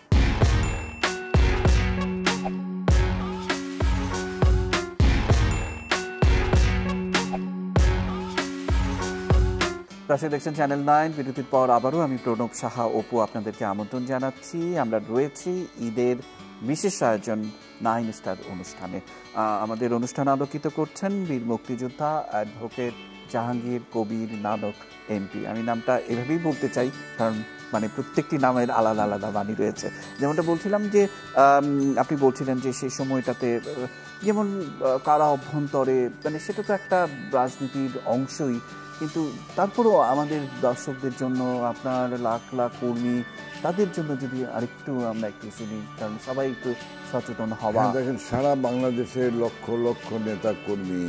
দর্শক দেখছেন চ্যানেল 9। বিরতির পর আবারও আমি প্রণব সাহা অপু আপনাদেরকে আমন্ত্রণ জানাচ্ছি। আমরা রয়েছি ঈদের বিশেষ আয়োজন 9 স্টার অনুষ্ঠানে। আমাদের অনুষ্ঠান আলোকিত করছেন বীর মুক্তিযোদ্ধা অ্যাডভোকেট জাহাঙ্গীর কবির নানক এমপি। আমি নামটা এভাবেই বলতে চাই, কারণ প্রত্যেকটি নামের আলাদা আলাদা বাণী রয়েছে। যেমনটা বলছিলাম যে আপনি বলছিলেন যে সেই সময়টাতে যেমন কারা অভ্যন্তরে, সেটা তো একটা রাজনীতির অংশই, কিন্তু তারপরও আমাদের দর্শকদের জন্য, আপনার লাখ লাখ কর্মী, তাদের জন্য যদি আরেকটু আমরা একটু শুনি, কারণ সবাই একটু সচেতন হওয়া। দেখেন, সারা বাংলাদেশের লক্ষ লক্ষ নেতা কর্মী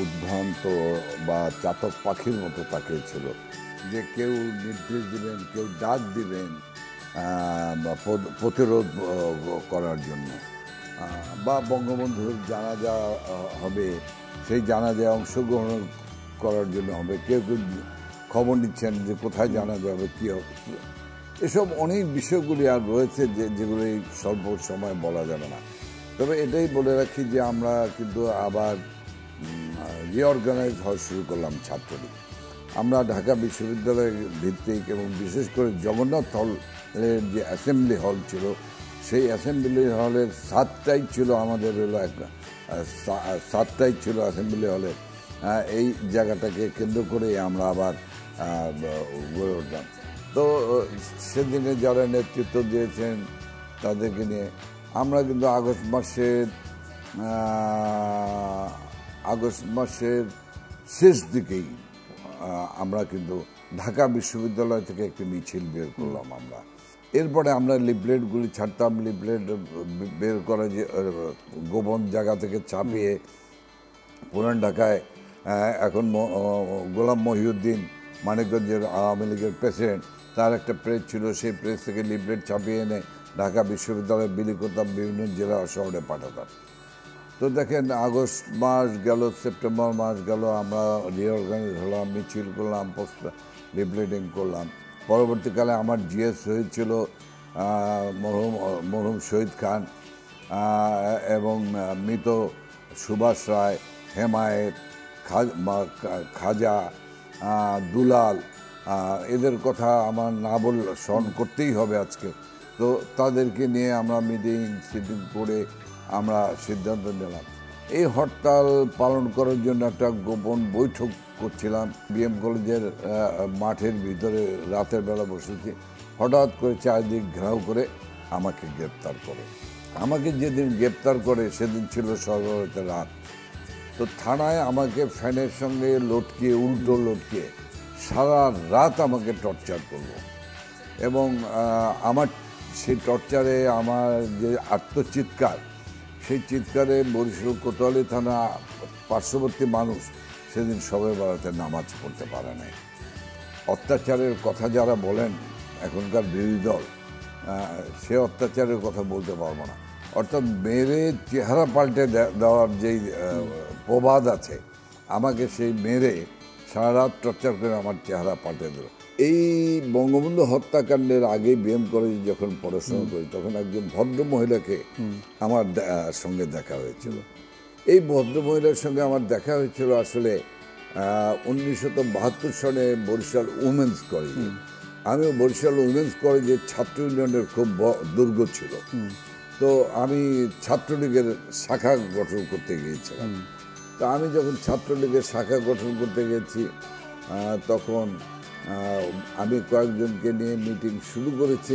উদ্ভ্রান্ত বা চাতক পাখির মতো তাকিয়েছিল যে কেউ নির্দেশ দিবেন, কেউ ডাক দিবেন প্রতিরোধ করার জন্য, বা বঙ্গবন্ধুর জানাজা হবে, সেই জানাজায় অংশগ্রহণ করার জন্য হবে, কেউ কেউ খবর নিচ্ছেন যে কোথায় জানা যাবে, কী হবে। এসব অনেক বিষয়গুলি আর রয়েছে যেগুলো এই স্বল্প সময় বলা যাবে না। তবে এটাই বলে রাখি যে আমরা কিন্তু আবার রিঅর্গানাইজ হওয়া শুরু করলাম ছাত্রলীগ। আমরা ঢাকা বিশ্ববিদ্যালয় ভিত্তিক এবং বিশেষ করে জগন্নাথ হলের যে অ্যাসেম্বলি হল ছিল, সেই অ্যাসেম্বলি হলের 7টাই ছিল আমাদের হলো একটা 7টাই ছিল অ্যাসেম্বলি হলের। এই জায়গাটাকে কেন্দ্র করে আমরা আবার গড়ে উঠলাম। তো সেদিনে যারা নেতৃত্ব দিয়েছেন তাদেরকে নিয়ে আমরা কিন্তু আগস্ট মাসের শেষ দিকেই আমরা কিন্তু ঢাকা বিশ্ববিদ্যালয় থেকে একটি মিছিল বের করলাম। এরপরে আমরা লিফলেটগুলি ছাড়তাম। লিফলেট বের করা যে গোপন জায়গা থেকে ছাপিয়ে পুরান ঢাকায় এখন গোলাম মহিউদ্দিন, মানিকগঞ্জের আওয়ামী লীগের প্রেসিডেন্ট, তার একটা প্রেস ছিল, সেই প্রেস থেকে লিফলেট ছাপিয়ে এনে ঢাকা বিশ্ববিদ্যালয়ে বিলি করতাম, বিভিন্ন জেলা শহরে পাঠাতাম। তো দেখেন, আগস্ট মাস গেল, সেপ্টেম্বর মাস গেল, আমরা রিঅর্গানাইজ হলাম, মিছিল করলাম, লিফলেটিং করলাম। পরবর্তীকালে আমার জিএস হয়েছিল মরহুম শহীদ খান এবং মৃত সুভাষ রায়, হেমায়েত, খাজা, দুলাল, এদের কথা আমার না বললে স্মরণ করতেই হবে আজকে। তো তাদেরকে নিয়ে আমরা সিটিং করে আমরা সিদ্ধান্ত নিলাম এই হরতাল পালন করার জন্য একটা গোপন বৈঠক করছিলাম বিএম কলেজের মাঠের ভিতরে। রাতের বেলা বসেছি, হঠাৎ করে চারদিক ঘেরাও করে আমাকে গ্রেপ্তার করে। আমাকে যেদিন গ্রেপ্তার করে সেদিন ছিল সর্বরাতে রাত। তো থানায় আমাকে ফ্যানের সঙ্গে লটকিয়ে, উল্টো লটকিয়ে সারা রাত আমাকে টর্চার করলো। এবং আমার সেই টর্চারে আমার যে আত্মচিৎকার, সেই চিৎকারে বরিশাল কোতোয়ালি থানা পার্শ্ববর্তী মানুষ সেদিন শবে বরাতে নামাজ পড়তে পারে নাই। অত্যাচারের কথা যারা বলেন এখনকার বিরোধী দল, সে অত্যাচারের কথা বলতে পারবো না। অর্থাৎ মেরে চেহারা পাল্টে দেওয়ার যেই প্রবাদ আছে, আমাকে সেই মেরে সারা রাত টর্চার করে আমার চেহারা পাল্টে দিল। এই বঙ্গবন্ধু হত্যাকাণ্ডের আগে বিএম কলেজে যখন পড়াশোনা করি তখন একজন ভদ্র মহিলাকে আমার সঙ্গে দেখা হয়েছিল। এই ভদ্র মহিলার সঙ্গে আমার দেখা হয়েছিল আসলে 1972 সালে বরিশাল উমেন্স কলেজে। আমিও বরিশাল উমেন্স কলেজের ছাত্র ইউনিয়নের খুব দুর্গ ছিল। তো আমি ছাত্রলীগের শাখা গঠন করতে গিয়েছিলাম। তো আমি যখন ছাত্রলীগের শাখা গঠন করতে গেছি তখন আমি কয়েকজনকে নিয়ে মিটিং শুরু করেছি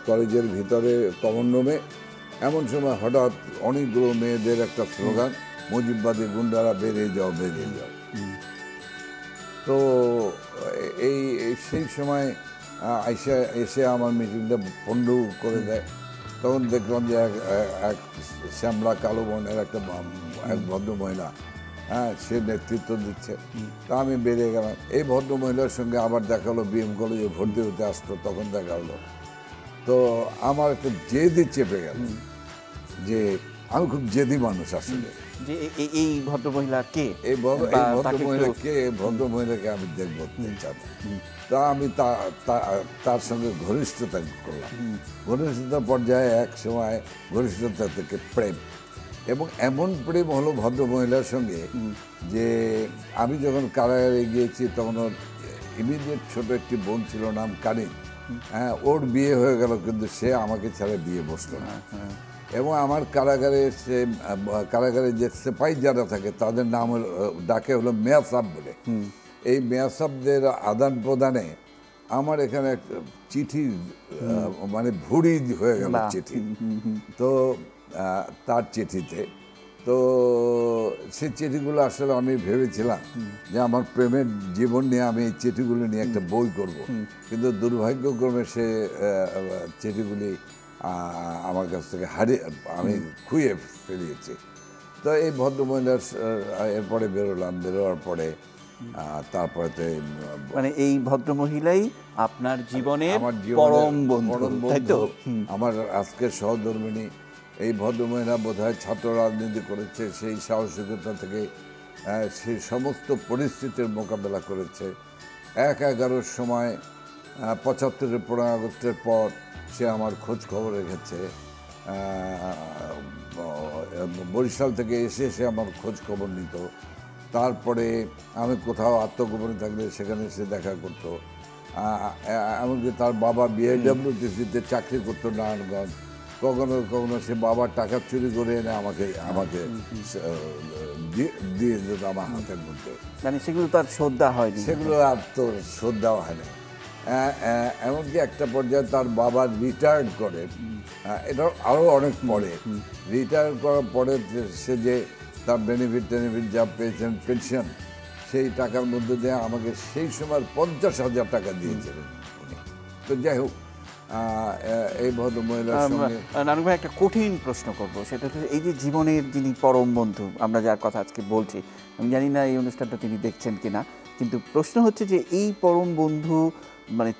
কলেজের ভিতরে কমন রুমে। এমন সময় হঠাৎ অনেকগুলো মেয়েদের একটা স্লোগান, মুজিববাদী গুন্ডারা বেরিয়ে যাও, বেরিয়ে যাও। তো সেই সময় এসে আমার মিটিংটা পণ্ড করে দেয়। তখন দেখলাম যে এক শ্যামলা কালো বর্ণের এক ভদ্র মহিলা, সে নেতৃত্ব দিচ্ছে। তা আমি বেরিয়ে গেলাম। এই ভদ্র মহিলার সঙ্গে আবার দেখা হলো বিএম কলেজে ভর্তি হতে আসতো, তখন দেখা হলো। তো আমার একটা জেদি চেপে গেল যে আমি খুব জেদি মানুষ আসলে। যে এই ভদ্রমহিলা কে, এই ভদ্রমহিলা কে, ভদ্রমহিলাকে আমি দেখবো চাই। তা আমি তার সঙ্গে ঘনিষ্ঠতা করলাম। ঘনিষ্ঠতা পর্যায়ে এক সময় ঘনিষ্ঠতা থেকে প্রেম, এবং এমন প্রেম হলো ভদ্রমহিলার সঙ্গে যে আমি যখন কারাগারে গিয়েছি তখন ওর ইমিডিয়েট ছোট একটি বোন ছিল, নাম কানিন। ওর বিয়ে হয়ে গেল, কিন্তু সে আমাকে ছাড়া বিয়ে বসলো না। এবং আমার কারাগারে যে সেপাই যারা থাকে তাদের নাম ডাকে হলো মেয়া সাহেব বলে। এই মেয়া সাহেবদের আদান প্রদানে আমার এখানে একটা চিঠি মানে ভুড়ি হয়ে গেল চিঠি। তো তার চিঠিতে, তো সেই চিঠিগুলো আসলে আমি ভেবেছিলাম যে আমার প্রেমের জীবন নিয়ে আমি এই চিঠিগুলো নিয়ে একটা বই করব, কিন্তু দুর্ভাগ্যক্রমে সে চিঠিগুলি আমার কাছ থেকে আমি খুঁয়ে ফেলিয়েছি। তো এই ভদ্রমহিলার এরপরে বেরোয়ার পরে তারপরে তো মানে এই ভদ্রমহিলাই আপনার জীবনের পরম বন্ধু, আমার আজকের সহধর্মিণী। এই ভদ্রমহিলা বোধহয় ছাত্র রাজনীতি করেছে, সেই সাহসিকতা থেকে সেই সমস্ত পরিস্থিতির মোকাবেলা করেছে। 11-11 সময় 75-এর 15 আগস্টের পর সে আমার খোঁজ খবর রেখেছে। বরিশাল থেকে এসে সে আমার খোঁজ খবর নিত। তারপরে আমি কোথাও আত্মগোপনে থাকলে সেখানে সে দেখা করতো। এমনকি তার বাবা বিআইডব্লিউটিসিতে চাকরি করতো নারায়ণগঞ্জ। কখনো কখনো সে বাবার টাকা চুরি করে এনে আমাকে দিয়ে যেত আমার হাতের মধ্যে। মানে সেগুলো তো আর শ্রদ্ধা হয়নি, সেগুলো আর তো শ্রদ্ধা হয় না। এমনকি একটা পর্যায়ে তার বাবা রিটায়ার্ড করে, এটা আরও অনেক পরে রিটায়ার করার পরে সে যে তার বেনিফিট যা পেয়েছেন, পেনশন, সেই টাকার মধ্যে দিয়ে আমাকে সেই সময় 50,000 টাকা দিয়েছিলেন উনি। তো যাই হোক, এই ভদ্র মহিলার সঙ্গে নানু ভাই একটা কঠিন প্রশ্ন করব, সেটা হচ্ছে এই যে জীবনের যিনি পরম বন্ধু, আমরা যার কথা আজকে বলছি, আমি জানি না এই অনুষ্ঠানটা তিনি দেখছেন কিনা, কিন্তু প্রশ্ন হচ্ছে যে এই পরম বন্ধু মানে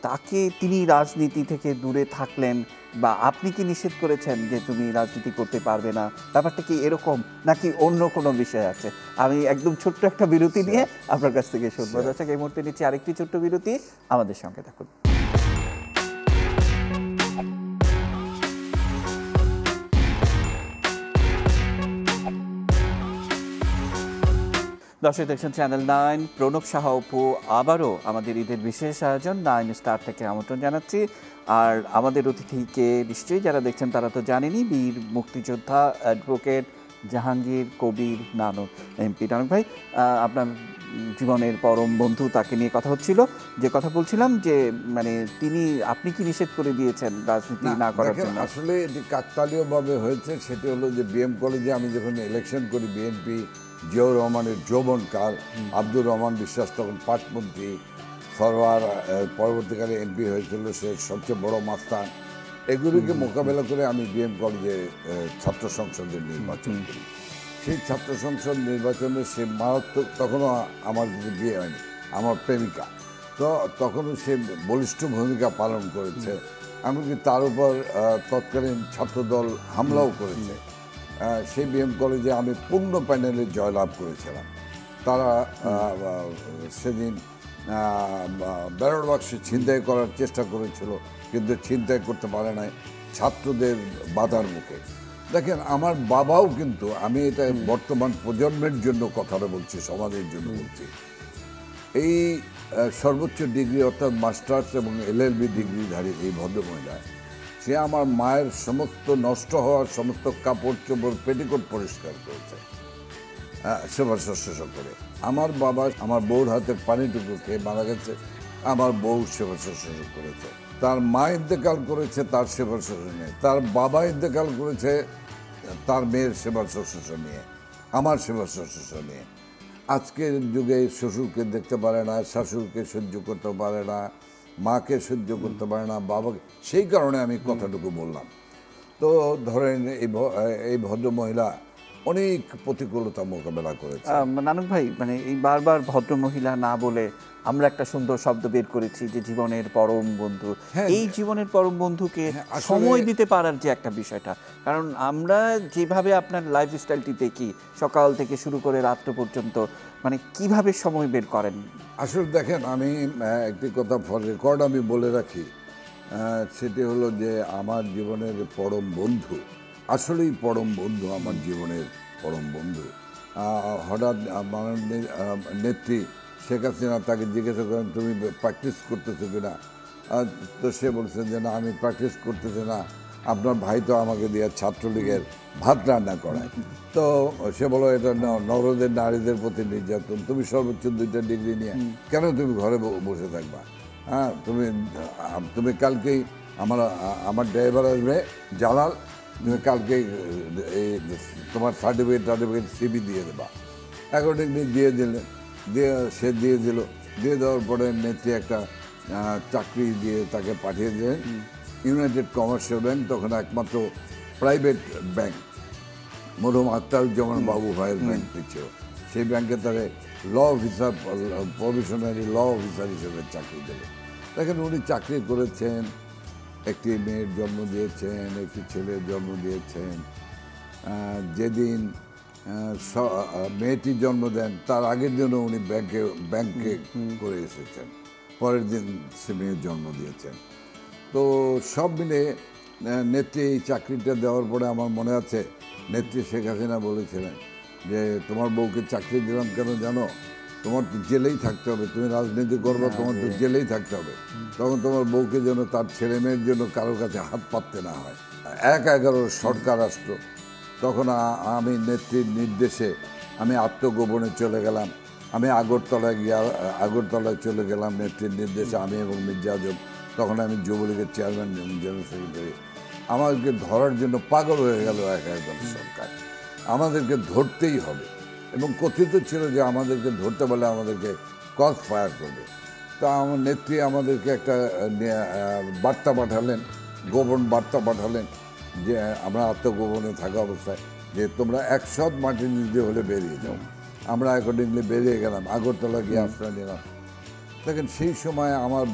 তিনি রাজনীতি থেকে দূরে থাকলেন, বা আপনি কি নিষেধ করেছেন যে তুমি রাজনীতি করতে পারবে না? ব্যাপারটা কি এরকম, নাকি অন্য কোনো বিষয় আছে? আমি একদম ছোট্ট একটা বিরতি নিয়ে আপনার কাছ থেকে শুনবো। দর্শক, এই মুহূর্তে নিচ্ছি আরেকটি ছোট্ট বিরতি, আমাদের সঙ্গে থাকুন। দর্শক দেখছেন চ্যানেল 9, প্রণব সাহা অপু আবারও আমাদের ঈদের বিশেষ আয়োজন 9 স্টার থেকে আমন্ত্রণ জানাচ্ছি। আর আমাদের অতিথিকে নিশ্চয়ই যারা দেখছেন তারা তো জানেনই, বীর মুক্তিযোদ্ধা অ্যাডভোকেট জাহাঙ্গীর কবির নানক এমপি। নানক ভাই, আপনার জীবনের পরম বন্ধু, তাকে নিয়ে কথা হচ্ছিল। যে কথা বলছিলাম যে মানে আপনি কি নিষেধ করে দিয়েছেন রাজনীতি না করার জন্য? আসলে এটি কাকতালীয়ভাবে হয়েছে। সেটি হলো যে বিএম কলেজে আমি যখন ইলেকশন করি, বিএনপি জিয়াউর রহমানের যৌবনকাল, আব্দুর রহমান বিশ্বাস তখন পাটমন্ত্রী, সরওয়ার পরবর্তীকালে এমপি হয়েছিল, সে সবচেয়ে বড় মাস্তান। এগুলিকে মোকাবেলা করে আমি বিএম কলেজে ছাত্র সংসদের নির্বাচন করি। সেই ছাত্র সংসদ নির্বাচনে সে মারাত্মক, তখনও আমার যদি বিয়ে হয়নি, আমার প্রেমিকা, তো তখনও সে বলিষ্ঠ ভূমিকা পালন করেছে। এমনকি তার উপর তৎকালীন ছাত্রদল হামলাও করেছে। সেই বিএম কলেজে আমি পূর্ণ প্যানেলে জয়লাভ করেছিলাম। তারা সেদিন ব্যালট বাক্সে ছিনতাই করার চেষ্টা করেছিল, কিন্তু ছিনতাই করতে পারে নাই ছাত্রদের বাধার মুখে। দেখেন, আমার বাবাও কিন্তু, আমি এটা বর্তমান প্রজন্মের জন্য কথাটা বলছি, সমাজের জন্য বলছি, এই সর্বোচ্চ ডিগ্রি অর্থাৎ মাস্টার্স এবং এলএলবি ডিগ্রিধারী এই ভদ্রমহিলা, সে আমার মায়ের সমস্ত নষ্ট হওয়ার সমস্ত কাপড় চোপড় পেটিকোট পরিষ্কার করেছে সেবা শুশ্রূষা করে। আমার বাবা আমার বউর হাতে পানিটুকু খেয়ে মারা গেছে, আমার বউ সেবা শুশ্রূষা করেছে। তার মা ইন্তেকাল করেছে তার সেবা শুশ্রূষা নিয়ে, তার বাবা ইন্তেকাল করেছে তার মেয়ের সেবা শুশ্রূষা নিয়ে, আমার সেবা শুশ্রূষা নিয়ে। আজকের যুগে শ্বশুরকে দেখতে পারে না, শাশুড়কে সহ্য করতে পারে না, মাকে সহ্য করতে পারে না, বাবাকে। সেই কারণে আমি কথাটুকু বললাম। তো ধরেন এই ভদ্রমহিলা অনেক প্রতিকূলতা মোকাবেলা করেছে। নানক ভাই, মানে এই বারবার ভদ্রমহিলা না বলে আমরা একটা সুন্দর শব্দ বের করেছি যে জীবনের পরম বন্ধু। এই জীবনের পরম বন্ধুকে সময় দিতে পারার যে একটা বিষয়টা, কারণ আমরা যেভাবে আপনার লাইফস্টাইলটি দেখি সকাল থেকে শুরু করে রাত্র পর্যন্ত, মানে কিভাবে সময় বের করেন? আসলে দেখেন, আমি একটি কথা ফর রেকর্ড আমি বলে রাখি, সেটি হলো যে আমার জীবনের পরম বন্ধু, আসলেই পরম বন্ধু, আমার জীবনের পরম বন্ধু। হঠাৎ মাননীয় নেত্রী শেখ হাসিনা তাকে জিজ্ঞাসা করেন, তুমি প্র্যাকটিস করতেছো কিনা? তো সে বলছেন যে না, আমি প্র্যাকটিস করতেছি না, আপনার ভাই তো আমাকে দিয়ে ছাত্রলীগের ভাত রান্না করায়। তো সে বলো, এটা নরদের নারীদের প্রতি নির্যাতন, তুমি সর্বোচ্চ 2টা ডিগ্রি নিয়ে কেন তুমি ঘরে বসে থাকবা? হ্যাঁ, তুমি কালকেই আমার ড্রাইভার আসবে জালাল, তুমি কালকেই তোমার সার্টিফিকেট সিবি দিয়ে দেবা। অ্যাকর্ডিংলি দিয়ে দেওয়ার পরে নেত্রী একটা চাকরি দিয়ে তাকে পাঠিয়ে দিলেন ইউনাইটেড কমার্শিয়াল ব্যাংক, তখন একমাত্র প্রাইভেট ব্যাংক, মরহুম আখতারুজ্জামান বাবু ভাইয়ের ব্যাংকটি ছিল। সেই ব্যাংকে তারা law officer, provisionary law officer হিসেবে চাকরি দিলেন। দেখেন, উনি চাকরি করেছেন, একটি মেয়ের জন্ম দিয়েছেন, একটি ছেলের জন্ম দিয়েছেন। যেদিন মেয়েটির জন্ম দেন তার আগের দিনও উনি ব্যাংকে করে এসেছেন, পরের দিন সে মেয়ের জন্ম দিয়েছেন। তো সব মিলে নেত্রী এই চাকরিটা দেওয়ার পরে আমার মনে আছে নেত্রী শেখ হাসিনা বলেছিলেন যে তোমার বউকে চাকরি দিলাম কেন জানো? তোমার তো জেলেই থাকতে হবে, তুমি রাজনীতি করবে, তোমার তো জেলেই থাকতে হবে। তখন তোমার বউকে যেন তার ছেলে মেয়ের জন্য কারোর কাছে হাত পাততে না হয়। 1/11 সরকার আসলো, তখন আমি নেত্রীর নির্দেশে আমি আত্মগোপনে চলে গেলাম। আমি আগরতলায় চলে গেলাম নেত্রীর নির্দেশে, আমি এবং মির্জা আজম, তখন আমি যুবলীগের চেয়ারম্যান এবং জেনারেল সেক্রেটারি। আমাদেরকে ধরার জন্য পাগল হয়ে গেল 1/11 সরকার। আমাদেরকে ধরতেই হবে, এবং কথিত ছিল যে আমাদেরকে ধরতে পারলে আমাদেরকে ক্রস ফায়ার করবে। তা আমার নেত্রী আমাদেরকে একটা বার্তা পাঠালেন, গোপন বার্তা পাঠালেন যে আমরা আত্মগোপনে থাকা অবস্থায় যে তোমরা 100 মাটির নিচে হলে বেরিয়ে যাও। আমরা অ্যাকর্ডিংলি বেরিয়ে গেলাম, আগরতলা গিয়ে আশ্রয় নিলাম। দেখেন, সেই সময় আমার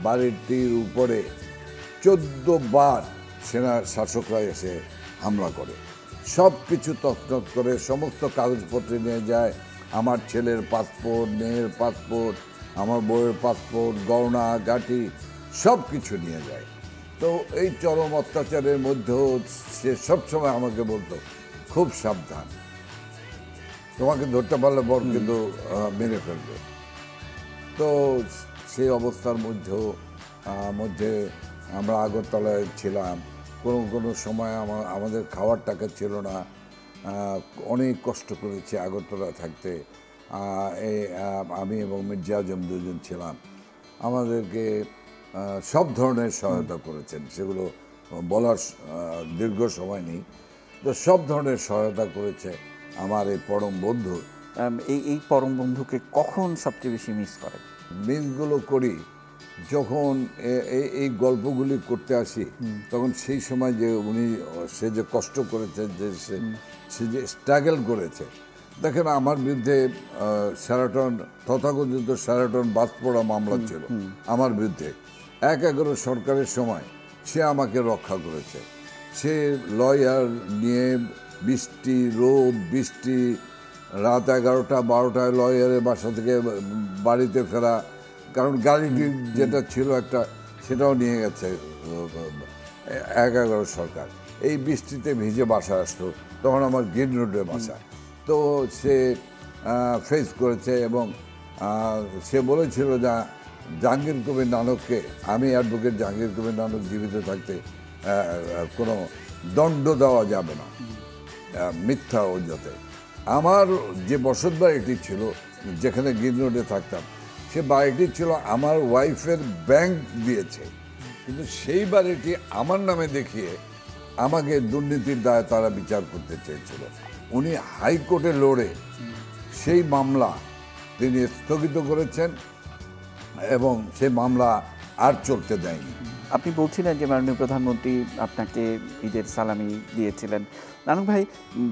বাড়িটির উপরে 14 বার সেনা শাসকরা এসে হামলা করে, সব কিছু তছনছ করে, সমস্ত কাগজপত্র নিয়ে যায়। আমার ছেলের পাসপোর্ট, মেয়ের পাসপোর্ট, আমার বউয়ের পাসপোর্ট, গয়না গাটি সব কিছু নিয়ে যায়। তো এই চরম অত্যাচারের মধ্যেও সে সবসময় আমাকে বলতো খুব সাবধান, তোমাকে ধরতে পারলে বর কিন্তু মেরে ফেলবে। তো সেই অবস্থার মধ্যে আমরা আগরতলায় ছিলাম। কোনো সময় আমাদের খাওয়ার টাকা ছিল না, অনেক কষ্ট করেছি আগরতলা থাকতে। আমি এবং মির্জা আজম দুজন ছিলাম। আমাদেরকে সব ধরনের সহায়তা করেছেন, সেগুলো বলার দীর্ঘ সময় নেই। তো সব ধরনের সহায়তা করেছে আমার এই পরম বন্ধু। এই পরম বন্ধুকে কখন সবচেয়ে বেশি মিস করেন? মিসগুলো করি যখন এই গল্পগুলি করতে আসি, তখন সেই সময় যে সে যে কষ্ট করেছে, যে সে যে স্ট্রাগল করেছে। দেখেন, আমার বিরুদ্ধে তথাকথিত শেরাটন বাস পড়া মামলা ছিল আমার বিরুদ্ধে। ১/১১ সরকারের সময় সে আমাকে রক্ষা করেছে। সে লয়ার নিয়ে বৃষ্টি, রোদ, বৃষ্টি, রাত 11টা 12টায় লয়ারের বাসা থেকে বাড়িতে ফেরা, কারণ গাড়িটি যেটা ছিল একটা, সেটাও নিয়ে গেছে ১/১১ সরকার। এই বৃষ্টিতে ভিজে বাসা আসতো, তখন আমার গ্রিন রোডের বাসা। তো সে ফেস করেছে এবং সে বলেছিল যে জাহাঙ্গীর কবির নানককে, আমি অ্যাডভোকেট জাহাঙ্গীর কবির নানক জীবিত থাকতে কোনো দণ্ড দেওয়া যাবে না মিথ্যা অজুহাতে। আমার যে বসত বাড়িটি ছিল, যেখানে গ্রিন রোডে থাকতাম, সে বাড়িটি ছিল আমার ওয়াইফের ব্যাংক দিয়েছে, কিন্তু সেই বাড়িটি আমার নামে দেখিয়ে আমাকে দুর্নীতির দায়ে তারা বিচার করতে চেয়েছিল। উনি হাইকোর্টে লড়ে সেই মামলা তিনি স্থগিত করেছেন এবং সেই মামলা আর চলতে দেয়নি। আপনি বলছিলেন যে মাননীয় প্রধানমন্ত্রী আপনাকে ঈদের সালামি দিয়েছিলেন। নানক ভাই,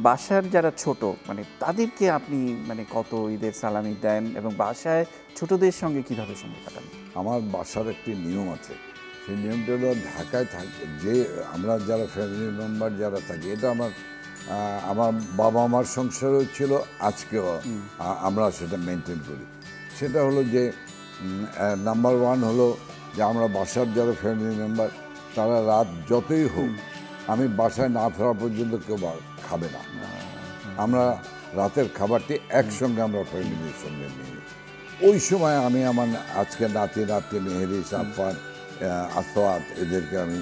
বাসার যারা ছোট, মানে তাদেরকে আপনি কত ঈদের সালামি দেন এবং বাসায় ছোটদের সঙ্গে কিভাবে সময় কাটান? আমার বাসার একটি নিয়ম আছে। সেই নিয়মটা হলো, ঢাকায় যে আমরা যারা ফ্যামিলি মেম্বার যারা থাকি, এটা আমার বাবা মার সংসারেও ছিল, আজকেও আমরা সেটা মেনটেন করি। সেটা হলো যে নাম্বার 1 হলো যে আমরা বাসার যারা ফ্যামিলি মেম্বার, তারা রাত যতই হোক আমি বাসায় না ফেরা পর্যন্ত কেউ খাবে না। আমরা রাতের খাবারটি একসঙ্গে আমরা ফ্যামিলির সঙ্গে নিই। ওই সময় আমি আমার আজকে নাতি মেহেরি, সাফান, আসওয়াত, এদেরকে আমি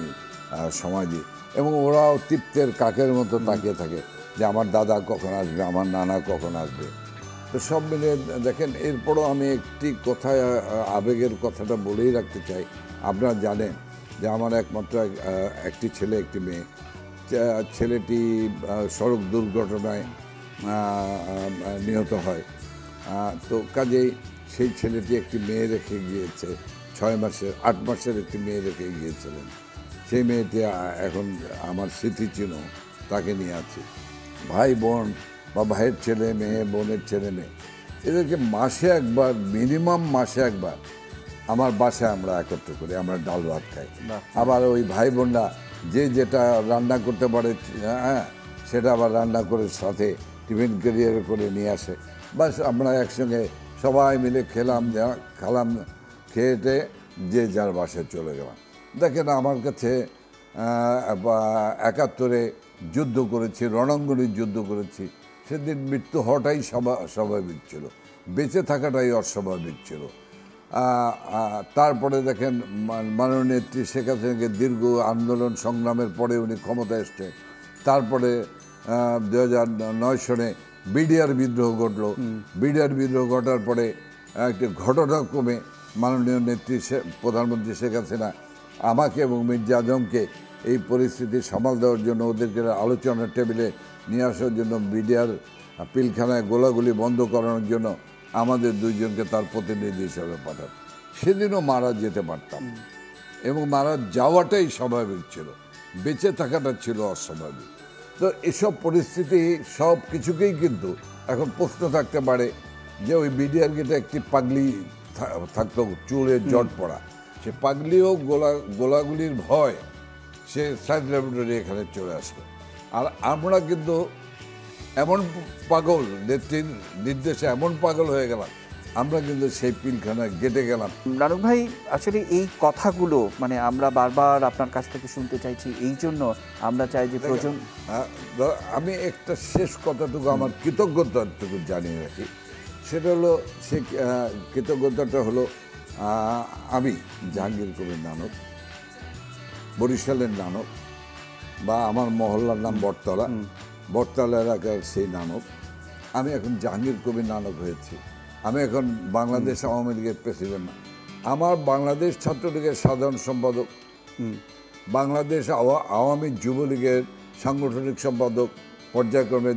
সময় দিই এবং ওরাও তৃপ্তের কাকের মতো তাকিয়ে থাকে যে আমার দাদা কখন আসবে, আমার নানা কখন আসবে। তো সব মিলে দেখেন, এরপরও আমি একটি কথায় আবেগের কথাটা বলেই রাখতে চাই। আপনারা জানেন যে আমার একমাত্র একটি ছেলে, একটি মেয়ে। ছেলেটি সড়ক দুর্ঘটনায় নিহত হয়। তো কাজেই সেই ছেলেটি একটি মেয়ে রেখে গিয়েছে, 8 মাসের একটি মেয়ে রেখে গিয়েছিলেন। সেই মেয়েটি এখন আমার স্মৃতিচিহ্ন, তাকে নিয়ে আছি। ভাই বোন বা ভাইয়ের ছেলে মেয়ে, বোনের ছেলে মেয়ে, এদেরকে মাসে একবার, মিনিমাম মাসে একবার আমার বাসায় আমরা একত্র করি, আমরা ডাল ভাত খাই। আবার ওই ভাই বোনরা যে যেটা রান্না করতে পারে, হ্যাঁ, সেটা আবার রান্না করে সাথে টিফিন ক্যারিয়ারে করে নিয়ে আসে। বাস আমরা একসঙ্গে সবাই মিলে খালাম, খেয়ে যে যার বাসায় চলে গেলাম। দেখেন, আমার কাছে 71-এ যুদ্ধ করেছি, রণাঙ্গনে যুদ্ধ করেছি। সেদিন মৃত্যু হওয়াটাই স্বাভাবিক ছিল, বেঁচে থাকাটাই অস্বাভাবিক ছিল। তারপরে দেখেন, মাননীয় নেত্রী শেখ হাসিনাকে দীর্ঘ আন্দোলন সংগ্রামের পরে উনি ক্ষমতায় এসছেন। তারপরে 2009 সনে বিডিআর বিদ্রোহ ঘটলো। বিডিআর বিদ্রোহ ঘটার পরে একটি ঘটনাক্রমে মাননীয় নেত্রী প্রধানমন্ত্রী শেখ হাসিনা আমাকে এবং মির্জা আজমকে এই পরিস্থিতি সামাল দেওয়ার জন্য, ওদেরকে আলোচনার টেবিলে নিয়ে আসার জন্য, বিডিআর পিলখানায় গোলাগুলি বন্ধ করানোর জন্য আমাদের দুইজনকে তার প্রতিনিধি হিসাবে পাঠান। সেদিনও মারা যেতে পারতাম এবং মারা যাওয়াটাই স্বাভাবিক ছিল, বেঁচে থাকাটা ছিল অস্বাভাবিক। তো এসব পরিস্থিতি সব কিছুকেই কিন্তু এখন প্রশ্ন থাকতে পারে যে ওই বিডিআর গেটে একটি পাগলি থাকতো, চুলের জট পড়া, সে পাগলিও গোলাগুলির ভয় সে সায়েন্স ল্যাবরেটরি এখানে চলে আসলো। আর আমরা কিন্তু এমন পাগল, নেত্রীর নির্দেশে এমন পাগল হয়ে গেলাম আমরা কিন্তু সেই পিলখানা গেটে গেলাম। নানক ভাই, আসলে এই কথাগুলো মানে আমরা বারবার আপনার কাছ থেকে শুনতে চাইছি, এই জন্য আমরা চাই যে আমি একটা শেষ কথাটুকু আমার কৃতজ্ঞতাটুকু জানিয়ে রাখি। সেটা হলো, সে কৃতজ্ঞতাটা হলো, আমি জাহাঙ্গীর কবির নানক, বরিশালের নানক, বা আমার মহল্লার নাম বটতলা, বটতলা এলাকার সেই নানক। আমি এখন জাহাঙ্গীর কবির নানক হয়েছি। আমি এখন বাংলাদেশ আওয়ামী লীগের প্রেসিডেন্ট, আমার বাংলাদেশ ছাত্রলীগের সাধারণ সম্পাদক, বাংলাদেশ আওয়ামী যুবলীগের সাংগঠনিক সম্পাদক, পর্যায়ক্রমে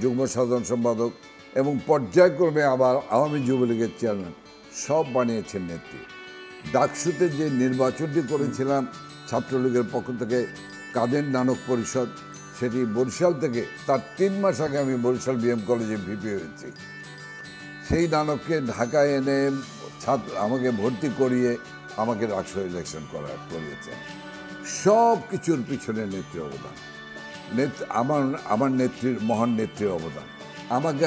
যুগ্ম সাধারণ সম্পাদক এবং পর্যায়ক্রমে আবার আওয়ামী যুবলীগের চেয়ারম্যান, সব বানিয়েছেন নেত্রী। ডাকসুতে যে নির্বাচনটি করেছিলাম ছাত্রলীগের পক্ষ থেকে, কাদের নানক পরিষদ, সেটি বরিশাল থেকে, তার 3 মাস আগে আমি বরিশাল বিএম কলেজে ভিপি হয়েছি। সেই নানককে ঢাকায় এনে আমাকে ভর্তি করিয়ে আমাকে ডাকসু ইলেকশন করিয়েছেন। সব কিছুর পিছনে নেত্রীর অবদান, আমার নেত্রীর, মহান নেত্রীর অবদান। আমাকে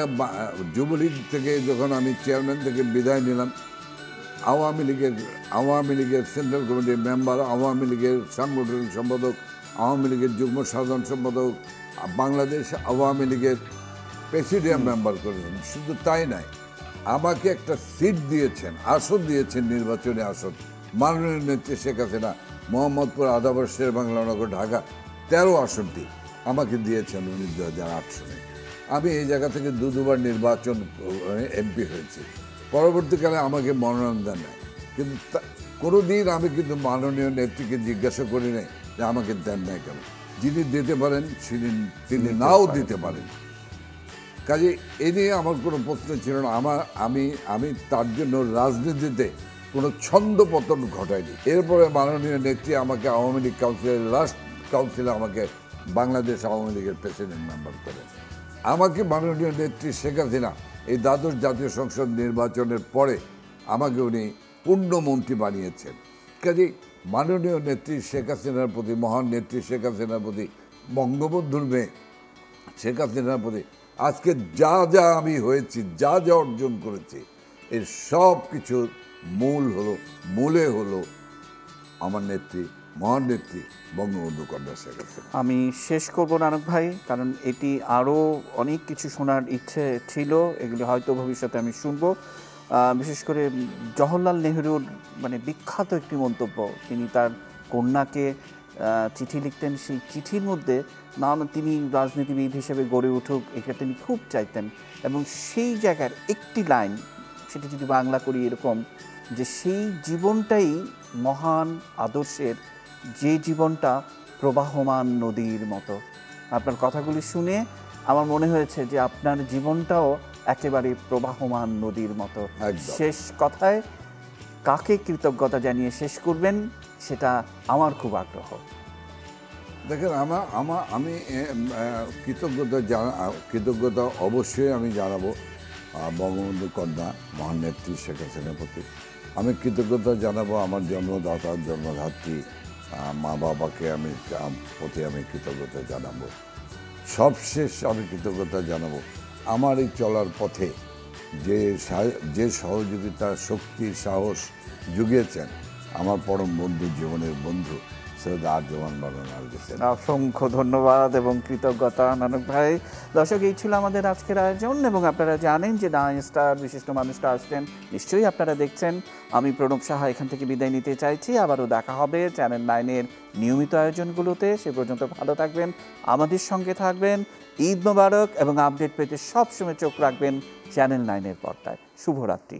যুবলীগ থেকে যখন আমি চেয়ারম্যান থেকে বিদায় নিলাম, আওয়ামী লীগের সেন্ট্রাল কমিটির মেম্বার, আওয়ামী লীগের সাংগঠনিক সম্পাদক, আওয়ামী লীগের যুগ্ম সাধারণ সম্পাদক, বাংলাদেশ আওয়ামী লীগের প্রেসিডিয়াম মেম্বার করেছেন। শুধু তাই নয়, আমাকে একটা সিট দিয়েছেন, আসন দিয়েছেন, নির্বাচনী আসন। মাননীয় নেত্রী শেখ হাসিনা মোহাম্মদপুর, আদাবর, শেরেবাংলানগর, ঢাকা 13 আসনটি আমাকে দিয়েছেন উনি 2008 সালে। আমি এই জায়গা থেকে দুবার নির্বাচন এমপি হয়েছি। পরবর্তীকালে আমাকে মনোনয়ন দেন নাই, কিন্তু কোনোদিন আমি কিন্তু মাননীয় নেত্রীকে জিজ্ঞাসা করি নাই যে আমাকে দেন নাই কেন। যিনি দিতে পারেন তিনি নাও দিতে পারেন। কাজে এ নিয়ে আমার কোনো প্রশ্ন ছিল না। আমি তার জন্য রাজনীতিতে কোনো ছন্দ পতন ঘটায়নি। এরপরে মাননীয় নেত্রী আমাকে আওয়ামী লীগ কাউন্সিলের লাস্ট কাউন্সিলে আমাকে বাংলাদেশ আওয়ামী লীগের প্রেসিডেন্ট মেম্বার করেন। আমাকে মাননীয় নেত্রী শেখ হাসিনা এই দ্বাদশ জাতীয় সংসদ নির্বাচনের পরে আমাকে উনি পূর্ণমন্ত্রী বানিয়েছেন। কাজেই মাননীয় নেত্রী শেখ হাসিনার প্রতি, মহান নেত্রী শেখ হাসিনার প্রতি, বঙ্গবন্ধুর মেয়ে শেখ হাসিনার প্রতি আজকে যা যা আমি হয়েছি, যা যা অর্জন করেছি, এর সব কিছুর মূলে হলো আমার নেত্রী, মহান নেত্রী বঙ্গবন্ধু কন্যা শেখ হাসিনা। আমি শেষ করব নানক ভাই, কারণ এটি আরও অনেক কিছু শোনার ইচ্ছে ছিল, এগুলি হয়তো ভবিষ্যতে আমি শুনবো। বিশেষ করে জওহরলাল নেহরুর মানে বিখ্যাত একটি মন্তব্য, তিনি তার কন্যাকে চিঠি লিখতেন, সেই চিঠির মধ্যে তিনি রাজনীতিবিদ হিসেবে গড়ে উঠুক এটা তিনি খুব চাইতেন। এবং সেই জায়গার একটি লাইন, সেটি যদি বাংলা করি এরকম, যে সেই জীবনটাই মহান আদর্শের, যে জীবনটা প্রবাহমান নদীর মতো। আপনার কথাগুলি শুনে আমার মনে হয়েছে যে আপনার জীবনটাও একেবারে প্রবাহমান নদীর মতো। শেষ কথায় কাকে কৃতজ্ঞতা জানিয়ে শেষ করবেন সেটা আমার খুব আগ্রহ। দেখেন, আমি কৃতজ্ঞতা অবশ্যই আমি জানাবো বঙ্গবন্ধু কন্যা মহান নেত্রী শেখ হাসিনার প্রতি। আমি কৃতজ্ঞতা জানাবো আমার জন্মদাতা, জন্মধাত্রী মা বাবাকে প্রতি আমি কৃতজ্ঞতা জানাবো। সবশেষ আমি কৃতজ্ঞতা জানাবো আমার এই চলার পথে যে সহযোগিতা, শক্তি, সাহস জুগিয়েছেন আমার পরম বন্ধু, জীবনের বন্ধু সৈয়দ আরজমান বানু নার্গিসের। অসংখ্য ধন্যবাদ এবং কৃতজ্ঞতা নানক ভাই। দর্শক, এই ছিল আমাদের আজকের আয়োজন, এবং আপনারা জানেন যে 9 স্টার বিশিষ্ট মানুষটা আসছেন, নিশ্চয়ই আপনারা দেখছেন। আমি প্রণব সাহা এখান থেকে বিদায় নিতে চাইছি। আবারও দেখা হবে চ্যানেল 9-এর নিয়মিত আয়োজনগুলোতে। সে পর্যন্ত ভালো থাকবেন, আমাদের সঙ্গে থাকবেন। ঈদ মোবারক, এবং আপডেট পেতে সবসময় চোখ রাখবেন চ্যানেল 9-এর পর্দায়। শুভরাত্রি।